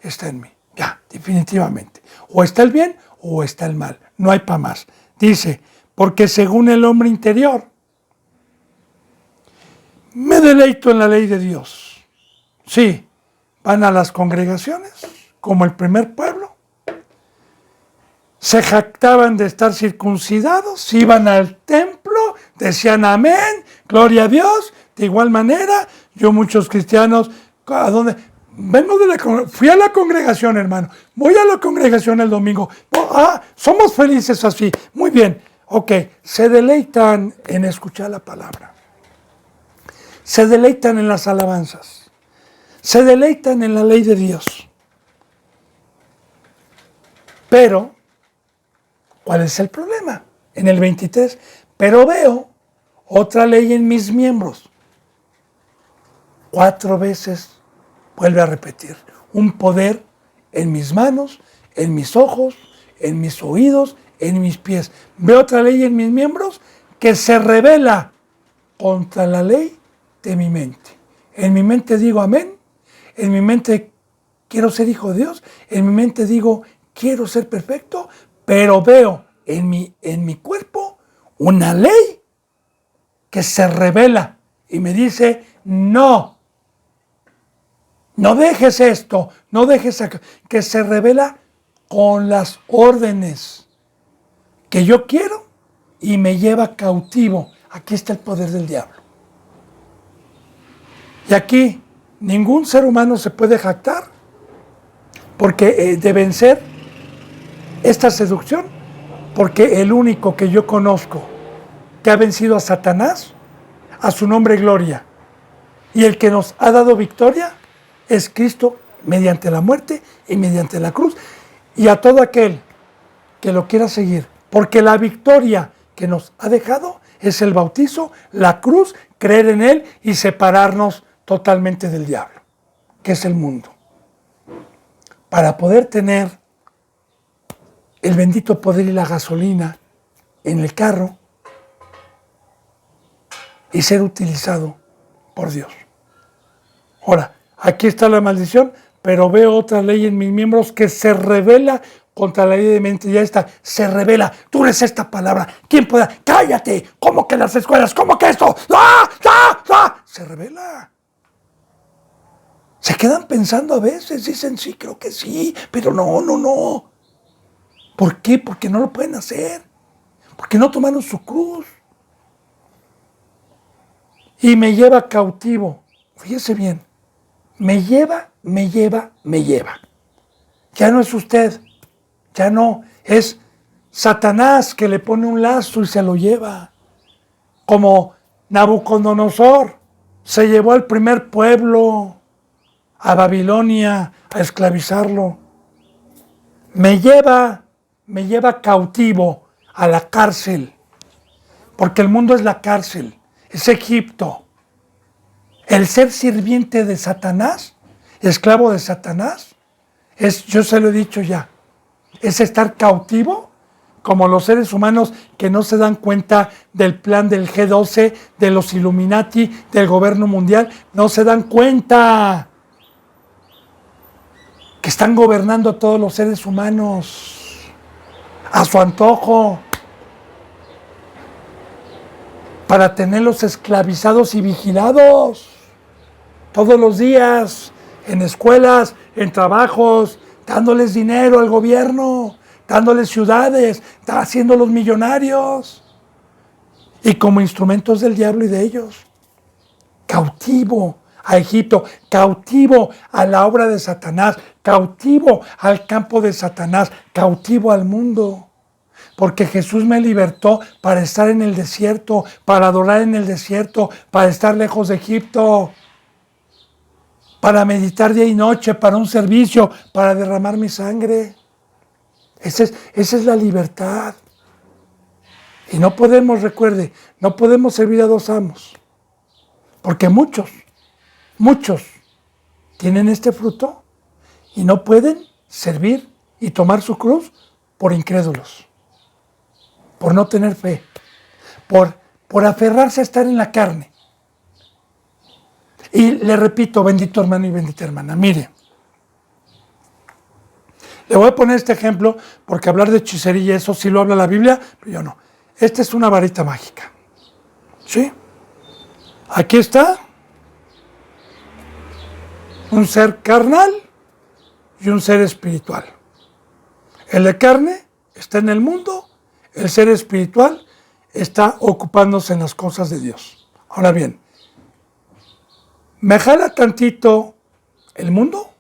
está en mí. Ya, definitivamente. O está el bien o está el mal. No hay para más. Dice, porque según el hombre interior, me deleito en la ley de Dios. Sí, van a las congregaciones, como el primer pueblo. Se jactaban de estar circuncidados, iban al templo, decían amén, gloria a Dios. De igual manera, yo muchos cristianos, ¿a dónde? Fui a la congregación, hermano. Voy a la congregación el domingo. Somos felices así. Muy bien. Ok, se deleitan en escuchar la palabra. Se deleitan en las alabanzas. Se deleitan en la ley de Dios. Pero, ¿cuál es el problema? En el 23, pero veo otra ley en mis miembros. 4 veces vuelve a repetir, un poder en mis manos, en mis ojos, en mis oídos, en mis pies. Veo otra ley en mis miembros que se revela contra la ley de mi mente. En mi mente digo amén, en mi mente quiero ser hijo de Dios, en mi mente digo quiero ser perfecto, pero veo en mi cuerpo una ley que se revela y me dice no dejes esto, no dejes que se revela con las órdenes que yo quiero y me lleva cautivo. Aquí está el poder del diablo. Y aquí ningún ser humano se puede jactar porque de vencer esta seducción, porque el único que yo conozco que ha vencido a Satanás, a su nombre gloria, y el que nos ha dado victoria, es Cristo mediante la muerte y mediante la cruz, y a todo aquel que lo quiera seguir, porque la victoria que nos ha dejado es el bautizo, la cruz, creer en Él y separarnos totalmente del diablo, que es el mundo. Para poder tener el bendito poder y la gasolina en el carro y ser utilizado por Dios. Ahora, aquí está la maldición, pero veo otra ley en mis miembros que se revela contra la ley de mente, ya está, se revela, tú eres esta palabra, ¿quién puede? ¡Cállate! ¿Cómo que las escuelas? ¿Cómo que esto? ¡Ah! ¡Ah! ¡Ah! Se revela. Se quedan pensando a veces, dicen sí, creo que sí, pero no. ¿Por qué? Porque no lo pueden hacer, porque no tomaron su cruz. Y me lleva cautivo, fíjese bien, me lleva. Ya no es usted, ya no, es Satanás que le pone un lazo y se lo lleva. Como Nabucodonosor se llevó al primer pueblo a Babilonia a esclavizarlo. Me lleva cautivo a la cárcel, porque el mundo es la cárcel, es Egipto. El ser sirviente de Satanás, esclavo de Satanás, yo se lo he dicho ya, es estar cautivo como los seres humanos que no se dan cuenta del plan del G12, de los Illuminati, del gobierno mundial, no se dan cuenta que están gobernando a todos los seres humanos a su antojo para tenerlos esclavizados y vigilados todos los días, en escuelas, en trabajos, dándoles dinero al gobierno, dándoles ciudades, haciéndolos millonarios, y como instrumentos del diablo y de ellos. Cautivo a Egipto, cautivo a la obra de Satanás, cautivo al campo de Satanás, cautivo al mundo. Porque Jesús me libertó para estar en el desierto, para adorar en el desierto, para estar lejos de Egipto, para meditar día y noche, para un servicio, para derramar mi sangre. Esa es la libertad. Y no podemos, recuerde, no podemos servir a dos amos. Porque muchos tienen este fruto y no pueden servir y tomar su cruz por incrédulos, por no tener fe, por aferrarse a estar en la carne. Y le repito, bendito hermano y bendita hermana, mire, le voy a poner este ejemplo porque hablar de hechicería, eso sí lo habla la Biblia, pero yo no. Esta es una varita mágica. ¿Sí? Aquí está un ser carnal y un ser espiritual. El de carne está en el mundo, el ser espiritual está ocupándose en las cosas de Dios. Ahora bien, me jala tantito el mundo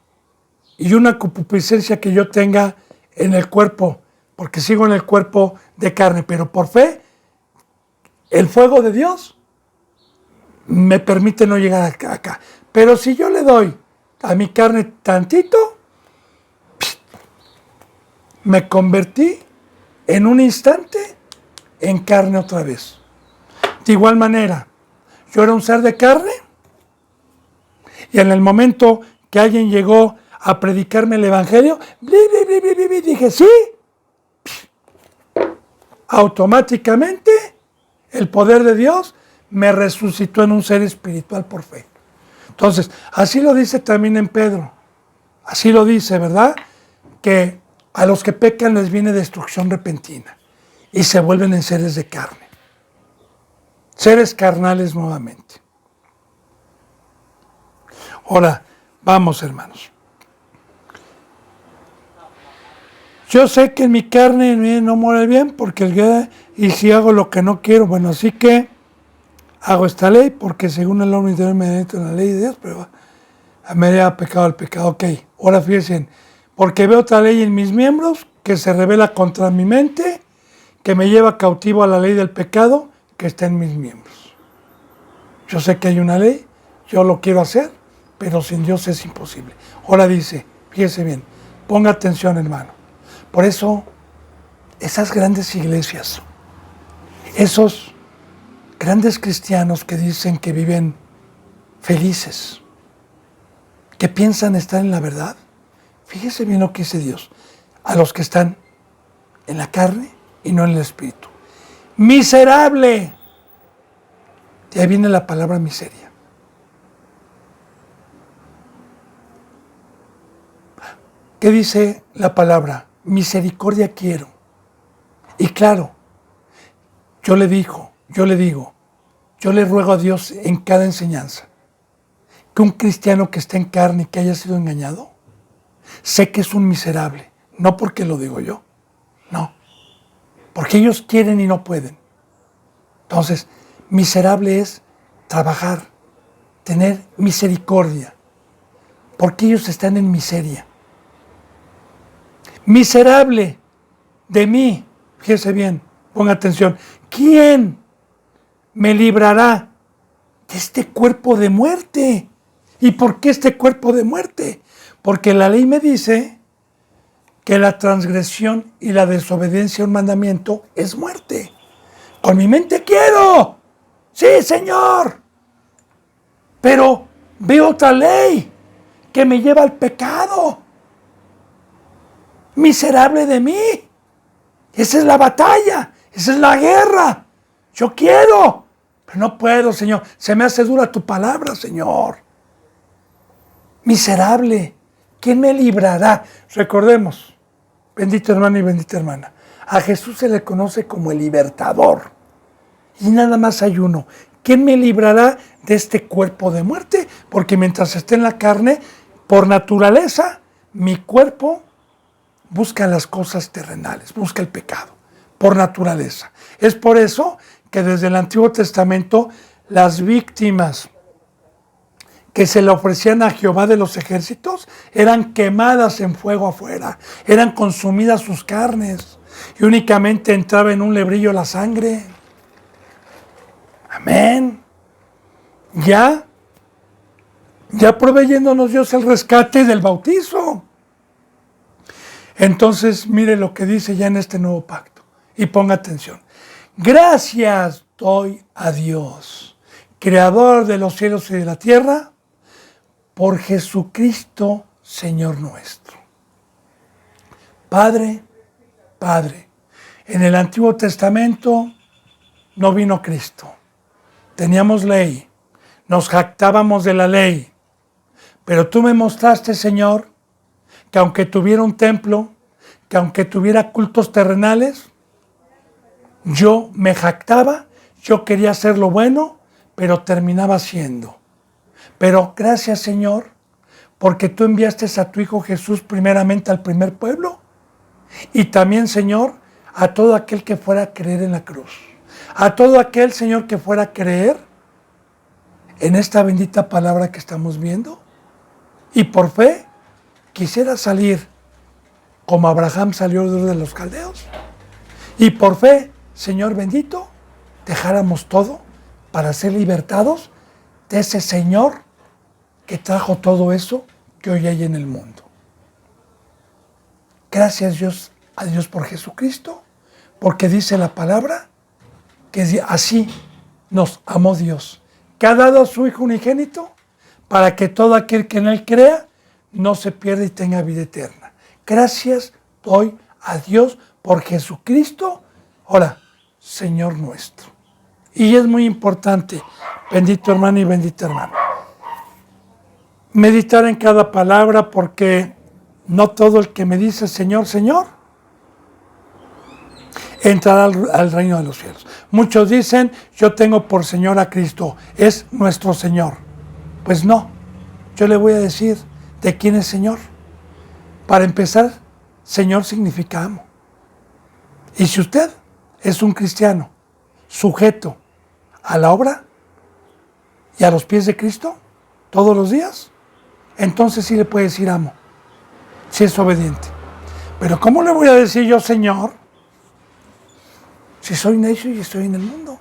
y una concupiscencia que yo tenga en el cuerpo, porque sigo en el cuerpo de carne, pero por fe, el fuego de Dios me permite no llegar acá. Pero si yo le doy a mi carne tantito, me convertí en un instante en carne otra vez. De igual manera, yo era un ser de carne y en el momento que alguien llegó a predicarme el evangelio, dije sí, automáticamente el poder de Dios me resucitó en un ser espiritual por fe. Entonces, así lo dice también en Pedro, así lo dice, ¿verdad? Que a los que pecan les viene destrucción repentina y se vuelven en seres de carne, seres carnales nuevamente. Ahora, vamos hermanos. Yo sé que en mi carne no muere bien porque y si hago lo que no quiero, bueno, así que hago esta ley porque según el hombre interior me meto en la ley de Dios, pero me haría pecado al pecado. Ok, ahora fíjense, porque veo otra ley en mis miembros que se revela contra mi mente, que me lleva cautivo a la ley del pecado que está en mis miembros. Yo sé que hay una ley, yo lo quiero hacer, pero sin Dios es imposible. Ahora dice, fíjese bien, ponga atención hermano. Por eso, esas grandes iglesias, esos grandes cristianos que dicen que viven felices, que piensan estar en la verdad, fíjese bien lo que dice Dios, a los que están en la carne y no en el espíritu. ¡Miserable! De ahí viene la palabra miseria. ¿Qué dice la palabra misericordia quiero. Y claro, yo le digo, yo le ruego a Dios en cada enseñanza que un cristiano que esté en carne y que haya sido engañado, sé que es un miserable, no porque lo digo yo, no, porque ellos quieren y no pueden. Entonces, miserable es trabajar, tener misericordia, porque ellos están en miseria. Miserable de mí, fíjese bien, ponga atención, ¿quién me librará de este cuerpo de muerte? ¿Y por qué este cuerpo de muerte? Porque la ley me dice que la transgresión y la desobediencia a un mandamiento es muerte. Con mi mente quiero, sí, Señor, pero veo otra ley que me lleva al pecado. Miserable de mí. Esa es la batalla, esa es la guerra. Yo quiero, pero no puedo, Señor. Se me hace dura tu palabra, Señor. Miserable, ¿quién me librará? Recordemos, bendito hermano y bendita hermana, a Jesús se le conoce como el libertador. Y nada más hay uno. ¿Quién me librará de este cuerpo de muerte? Porque mientras esté en la carne, por naturaleza, mi cuerpo busca las cosas terrenales, busca el pecado, por naturaleza. Es por eso que desde el Antiguo Testamento las víctimas que se le ofrecían a Jehová de los ejércitos eran quemadas en fuego afuera, eran consumidas sus carnes y únicamente entraba en un lebrillo la sangre. Amén. Ya proveyéndonos Dios el rescate del bautizo. Entonces, mire lo que dice ya en este nuevo pacto. Y ponga atención. Gracias doy a Dios, creador de los cielos y de la tierra, por Jesucristo, Señor nuestro. Padre, en el Antiguo Testamento no vino Cristo. Teníamos ley, nos jactábamos de la ley, pero tú me mostraste, Señor, que aunque tuviera un templo, que aunque tuviera cultos terrenales, yo me jactaba, yo quería hacer lo bueno, pero terminaba haciendo. Pero gracias, Señor, porque tú enviaste a tu Hijo Jesús primeramente al primer pueblo y también, Señor, a todo aquel que fuera a creer en la cruz. A todo aquel, Señor, que fuera a creer en esta bendita palabra que estamos viendo y por fe quisiera salir como Abraham salió de los caldeos y por fe, Señor bendito, dejáramos todo para ser libertados de ese Señor que trajo todo eso que hoy hay en el mundo. Gracias a Dios por Jesucristo, porque dice la palabra que así nos amó Dios, que ha dado a su Hijo unigénito para que todo aquel que en Él crea no se pierda y tenga vida eterna. Gracias doy a Dios por Jesucristo, ahora, Señor nuestro. Y es muy importante, bendito hermano y bendita hermana, meditar en cada palabra, porque no todo el que me dice Señor, Señor, entrará al reino de los cielos. Muchos dicen, yo tengo por Señor a Cristo, es nuestro Señor. Pues no, yo le voy a decir de quién es Señor. Para empezar, Señor significa amo. Y si usted es un cristiano sujeto a la obra y a los pies de Cristo todos los días, entonces sí le puede decir amo, si es obediente. Pero ¿cómo le voy a decir yo Señor si soy necio y estoy en el mundo?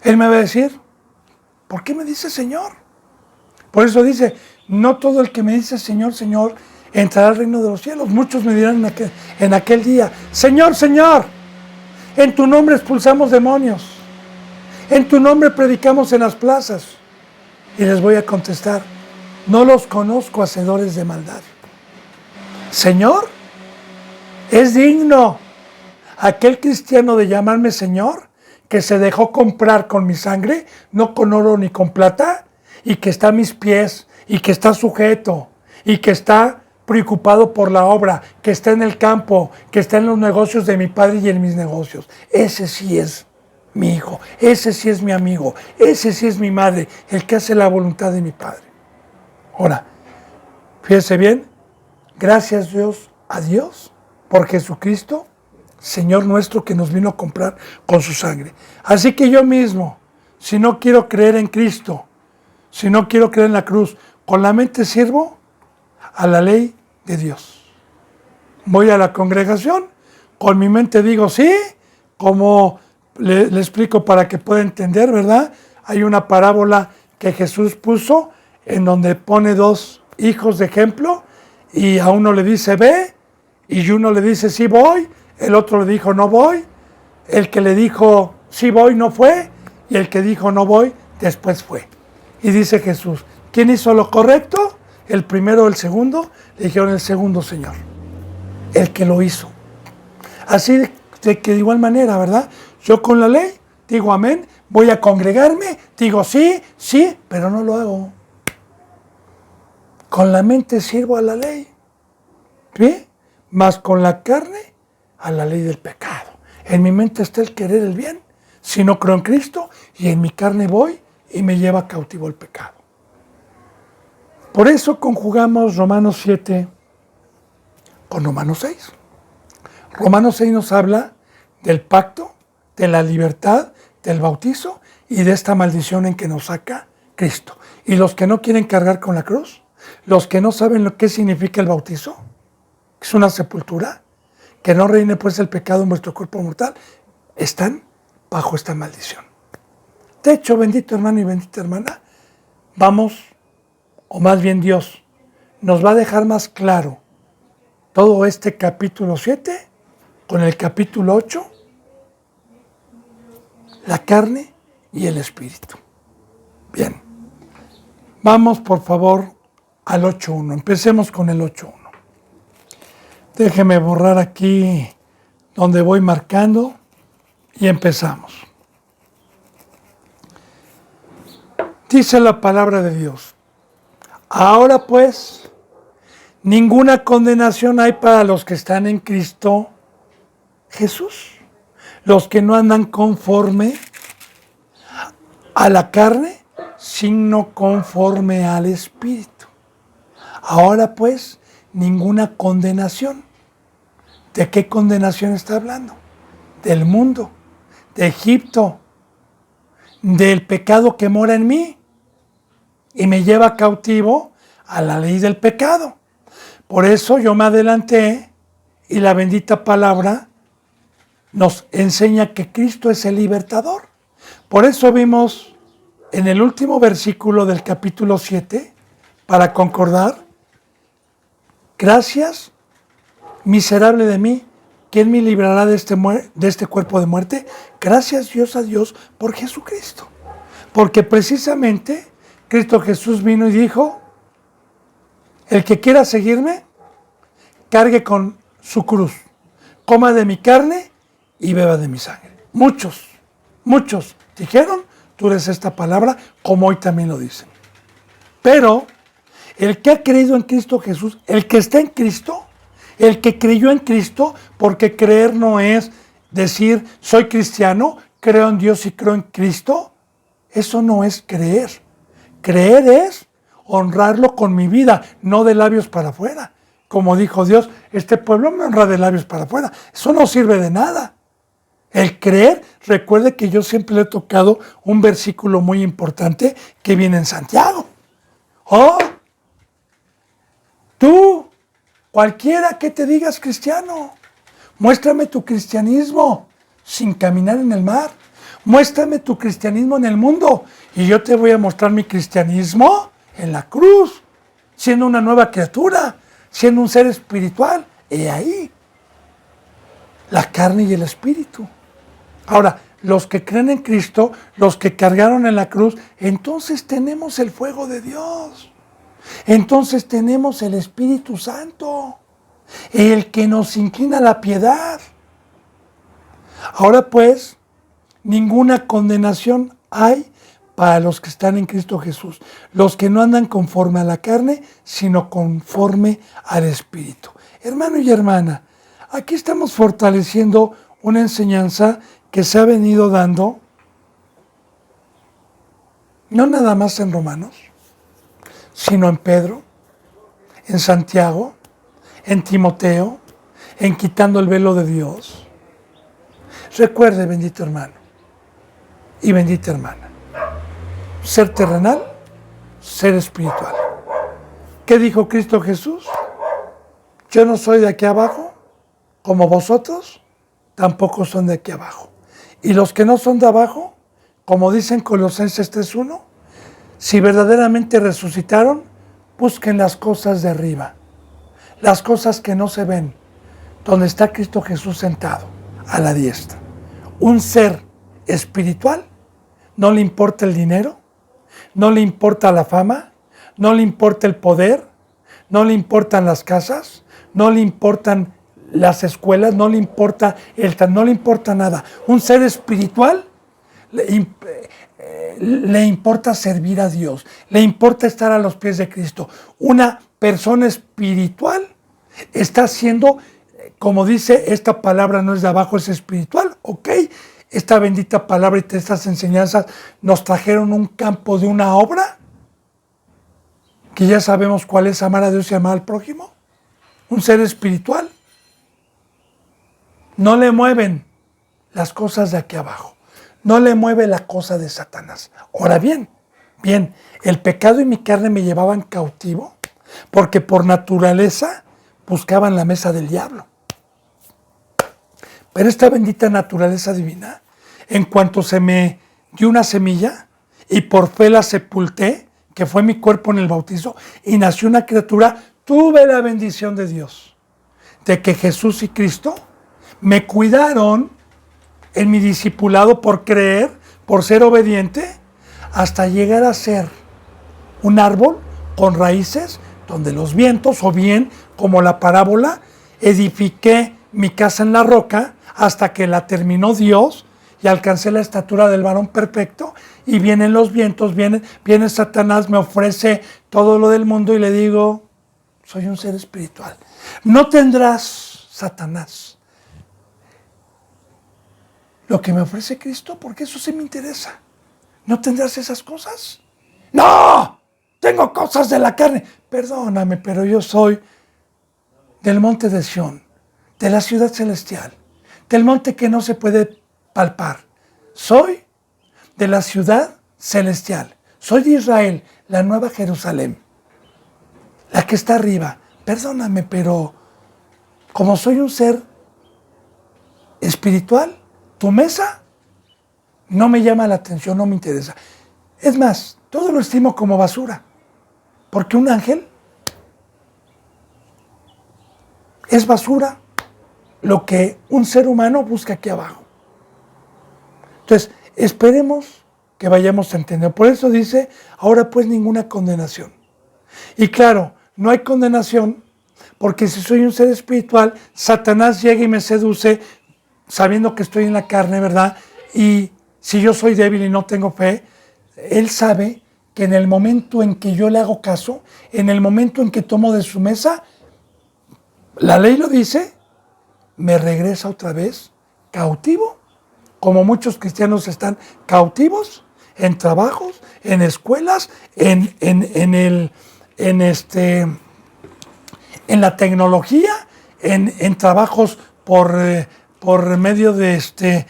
Él me va a decir, ¿por qué me dice Señor? Por eso dice, no todo el que me dice Señor, Señor, entrará al reino de los cielos. Muchos me dirán en aquel día, Señor, Señor, en tu nombre expulsamos demonios, en tu nombre predicamos en las plazas. Y les voy a contestar, no los conozco, hacedores de maldad. Señor, es digno aquel cristiano de llamarme Señor, que se dejó comprar con mi sangre, no con oro ni con plata, y que está a mis pies, y que está sujeto, y que está preocupado por la obra, que está en el campo, que está en los negocios de mi padre y en mis negocios. Ese sí es mi hijo, ese sí es mi amigo, ese sí es mi madre, el que hace la voluntad de mi padre. Ahora, fíjese bien, gracias a Dios por Jesucristo, Señor nuestro, que nos vino a comprar con su sangre. Así que yo mismo, si no quiero creer en Cristo, si no quiero creer en la cruz, con la mente sirvo a la ley de Dios. Voy a la congregación, con mi mente digo sí, como le explico para que pueda entender, ¿verdad? Hay una parábola que Jesús puso en donde pone dos hijos de ejemplo y a uno le dice ve y uno le dice sí voy, el otro le dijo no voy, el que le dijo sí voy no fue y el que dijo no voy después fue. Y dice Jesús, ¿quién hizo lo correcto? ¿El primero o el segundo? Le dijeron el segundo, Señor, el que lo hizo. Así de que de igual manera, ¿verdad? Yo con la ley digo amén, voy a congregarme, digo sí, sí, pero no lo hago. Con la mente sirvo a la ley, ¿sí? Más con la carne a la ley del pecado. En mi mente está el querer el bien, si no creo en Cristo, y en mi carne voy y me lleva cautivo el pecado. Por eso conjugamos Romanos 7 con Romanos 6. Romanos 6 nos habla del pacto, de la libertad, del bautizo y de esta maldición en que nos saca Cristo. Y los que no quieren cargar con la cruz, los que no saben lo que significa el bautizo, que es una sepultura, que no reine pues el pecado en vuestro cuerpo mortal, están bajo esta maldición. De hecho, bendito hermano y bendita hermana, vamos, o más bien Dios, nos va a dejar más claro todo este capítulo 7 con el capítulo 8, la carne y el espíritu. Bien, vamos por favor al 8.1, empecemos con el 8.1. Déjeme borrar aquí donde voy marcando y empezamos. Dice la palabra de Dios, ahora pues, ninguna condenación hay para los que están en Cristo Jesús, los que no andan conforme a la carne, sino conforme al Espíritu. Ahora pues, ninguna condenación. ¿De qué condenación está hablando? Del mundo, de Egipto, del pecado que mora en mí y me lleva cautivo a la ley del pecado. Por eso yo me adelanté y la bendita palabra nos enseña que Cristo es el libertador. Por eso vimos en el último versículo del capítulo 7, para concordar, gracias, miserable de mí, ¿quién me librará de este cuerpo de muerte? Gracias Dios a Dios por Jesucristo. Porque precisamente Cristo Jesús vino y dijo, el que quiera seguirme, cargue con su cruz, coma de mi carne y beba de mi sangre. Muchos dijeron, tú eres esta palabra, como hoy también lo dicen. Pero el que ha creído en Cristo Jesús, el que está en Cristo, el que creyó en Cristo, porque creer no es decir, soy cristiano, creo en Dios y creo en Cristo. Eso no es creer. Creer es honrarlo con mi vida, no de labios para afuera. Como dijo Dios, este pueblo me honra de labios para afuera. Eso no sirve de nada. El creer, recuerde que yo siempre le he tocado un versículo muy importante que viene en Santiago. Oh, tú, cualquiera que te digas cristiano, muéstrame tu cristianismo sin caminar en el mar. Muéstrame tu cristianismo en el mundo y yo te voy a mostrar mi cristianismo en la cruz, siendo una nueva criatura, siendo un ser espiritual. He ahí la carne y el espíritu. Ahora, los que creen en Cristo, los que cargaron en la cruz, entonces tenemos el fuego de Dios. Entonces tenemos el Espíritu Santo, el que nos inclina a la piedad. Ahora pues, ninguna condenación hay para los que están en Cristo Jesús, los que no andan conforme a la carne, sino conforme al Espíritu. Hermano y hermana, aquí estamos fortaleciendo una enseñanza que se ha venido dando, no nada más en Romanos, sino en Pedro, en Santiago, en Timoteo, en quitando el velo de Dios. Recuerde, bendito hermano y bendita hermana, ser terrenal, ser espiritual. ¿Qué dijo Cristo Jesús? Yo no soy de aquí abajo, como vosotros, tampoco son de aquí abajo. Y los que no son de abajo, como dicen Colosenses 3:1, si verdaderamente resucitaron, busquen las cosas de arriba, las cosas que no se ven, donde está Cristo Jesús sentado a la diestra. Un ser espiritual no le importa el dinero, no le importa la fama, no le importa el poder, no le importan las casas, no le importan las escuelas, no le importa no le importa nada. Un ser espiritual le importa servir a Dios, le importa estar a los pies de Cristo. Una persona espiritual está haciendo, como dice, esta palabra no es de abajo, es espiritual, ¿ok? Esta bendita palabra y estas enseñanzas nos trajeron un campo de una obra que ya sabemos cuál es: amar a Dios y amar al prójimo. Un ser espiritual no le mueven las cosas de aquí abajo, no le mueve la cosa de Satanás. Ahora bien, el pecado y mi carne me llevaban cautivo porque por naturaleza buscaban la mesa del diablo. Pero esta bendita naturaleza divina, en cuanto se me dio una semilla y por fe la sepulté, que fue mi cuerpo en el bautizo, y nació una criatura, tuve la bendición de Dios, de que Jesús y Cristo me cuidaron en mi discipulado por creer, por ser obediente, hasta llegar a ser un árbol con raíces donde los vientos, o bien, como la parábola, edifiqué mi casa en la roca hasta que la terminó Dios y alcancé la estatura del varón perfecto, y vienen los vientos, viene Satanás, me ofrece todo lo del mundo y le digo, soy un ser espiritual. No tendrás, Satanás, lo que me ofrece Cristo, porque eso sí me interesa. ¿No tendrás esas cosas? ¡No! Tengo cosas de la carne. Perdóname, pero yo soy del monte de Sión, de la ciudad celestial, del monte que no se puede palpar. Soy de la ciudad celestial. Soy de Israel, la nueva Jerusalén, la que está arriba. Perdóname, pero como soy un ser espiritual, tu mesa no me llama la atención, no me interesa. Es más, todo lo estimo como basura, porque un ángel es basura lo que un ser humano busca aquí abajo. Entonces, esperemos que vayamos a entender. Por eso dice, ahora pues ninguna condenación. Y claro, no hay condenación, porque si soy un ser espiritual, Satanás llega y me seduce sabiendo que estoy en la carne, ¿verdad? Y si yo soy débil y no tengo fe, él sabe que en el momento en que yo le hago caso, en el momento en que tomo de su mesa, la ley lo dice, me regresa otra vez cautivo, como muchos cristianos están cautivos en trabajos, en escuelas, en la tecnología, en trabajos por medio de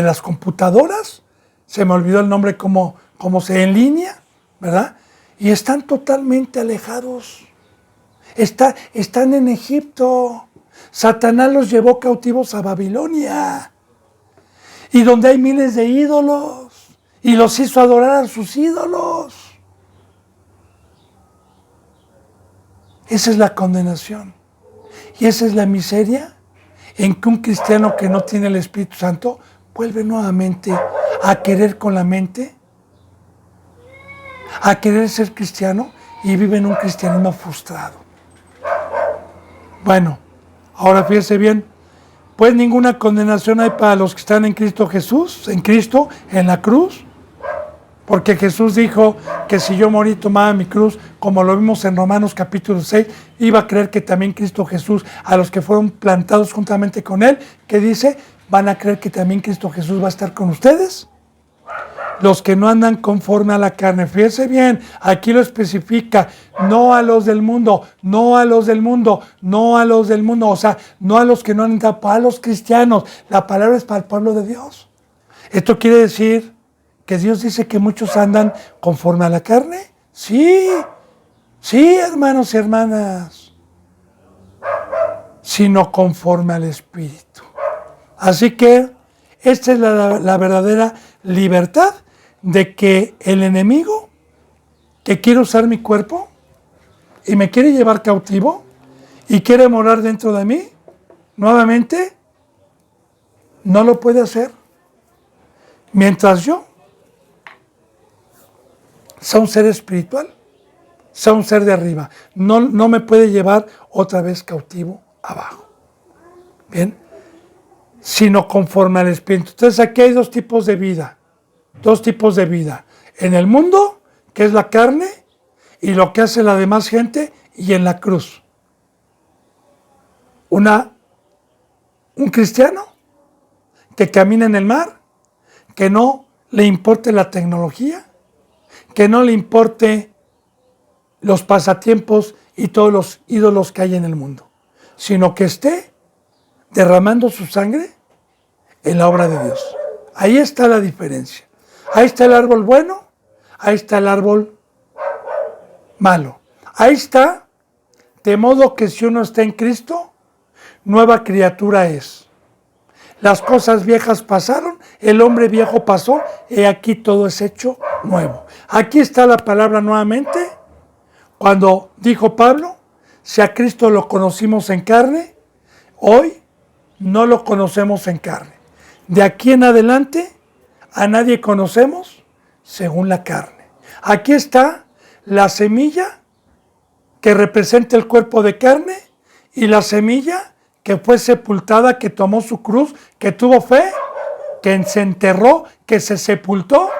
las computadoras. Se me olvidó el nombre, como se en línea, ¿verdad? Y están totalmente alejados. Están en Egipto. Satanás los llevó cautivos a Babilonia, y donde hay miles de ídolos, y los hizo adorar a sus ídolos. Esa es la condenación, y esa es la miseria en que un cristiano que no tiene el Espíritu Santo vuelve nuevamente a querer con la mente, a querer ser cristiano, y vive en un cristianismo frustrado. Bueno, ahora fíjese bien, pues ninguna condenación hay para los que están en Cristo Jesús, en Cristo, en la cruz. Porque Jesús dijo que si yo morí y tomaba mi cruz, como lo vimos en Romanos capítulo 6, iba a creer que también Cristo Jesús, a los que fueron plantados juntamente con Él, que dice, van a creer que también Cristo Jesús va a estar con ustedes. Los que no andan conforme a la carne. Fíjense bien, aquí lo especifica, no a los del mundo, no a los del mundo, no a los del mundo, o sea, no a los que no andan, para los cristianos. La palabra es para el pueblo de Dios. Esto quiere decir que Dios dice que muchos andan conforme a la carne. Sí, sí, hermanos y hermanas, sino conforme al Espíritu. Así que esta es la verdadera libertad de que el enemigo que quiere usar mi cuerpo y me quiere llevar cautivo y quiere morar dentro de mí, nuevamente, no lo puede hacer. Mientras yo sea un ser espiritual, sea un ser de arriba, no me puede llevar otra vez cautivo abajo. Bien, sino conforme al Espíritu. Entonces aquí hay dos tipos de vida. Dos tipos de vida. En el mundo, que es la carne, y lo que hace la demás gente, y en la cruz. Un cristiano que camina en el mar, que no le importe la tecnología, que no le importe los pasatiempos y todos los ídolos que hay en el mundo, sino que esté derramando su sangre en la obra de Dios. Ahí está la diferencia. Ahí está el árbol bueno, ahí está el árbol malo. Ahí está, de modo que si uno está en Cristo, nueva criatura es. Las cosas viejas pasaron, el hombre viejo pasó, y aquí todo es hecho nuevo. Aquí está la palabra nuevamente, cuando dijo Pablo, si a Cristo lo conocimos en carne, hoy no lo conocemos en carne. De aquí en adelante, a nadie conocemos según la carne. Aquí está la semilla que representa el cuerpo de carne y la semilla que fue sepultada, que tomó su cruz, que tuvo fe, que se enterró, que se sepultó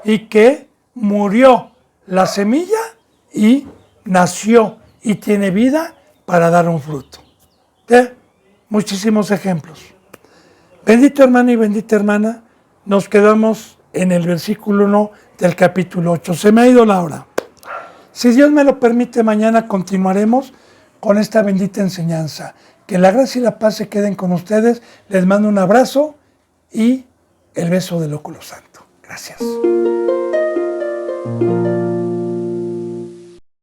y que murió la semilla y nació y tiene vida para dar un fruto. Muchísimos ejemplos. Bendito hermano y bendita hermana, nos quedamos en el versículo 1 del capítulo 8. Se me ha ido la hora. Si Dios me lo permite, mañana continuaremos con esta bendita enseñanza. Que la gracia y la paz se queden con ustedes. Les mando un abrazo y el beso del óculo santo. Gracias.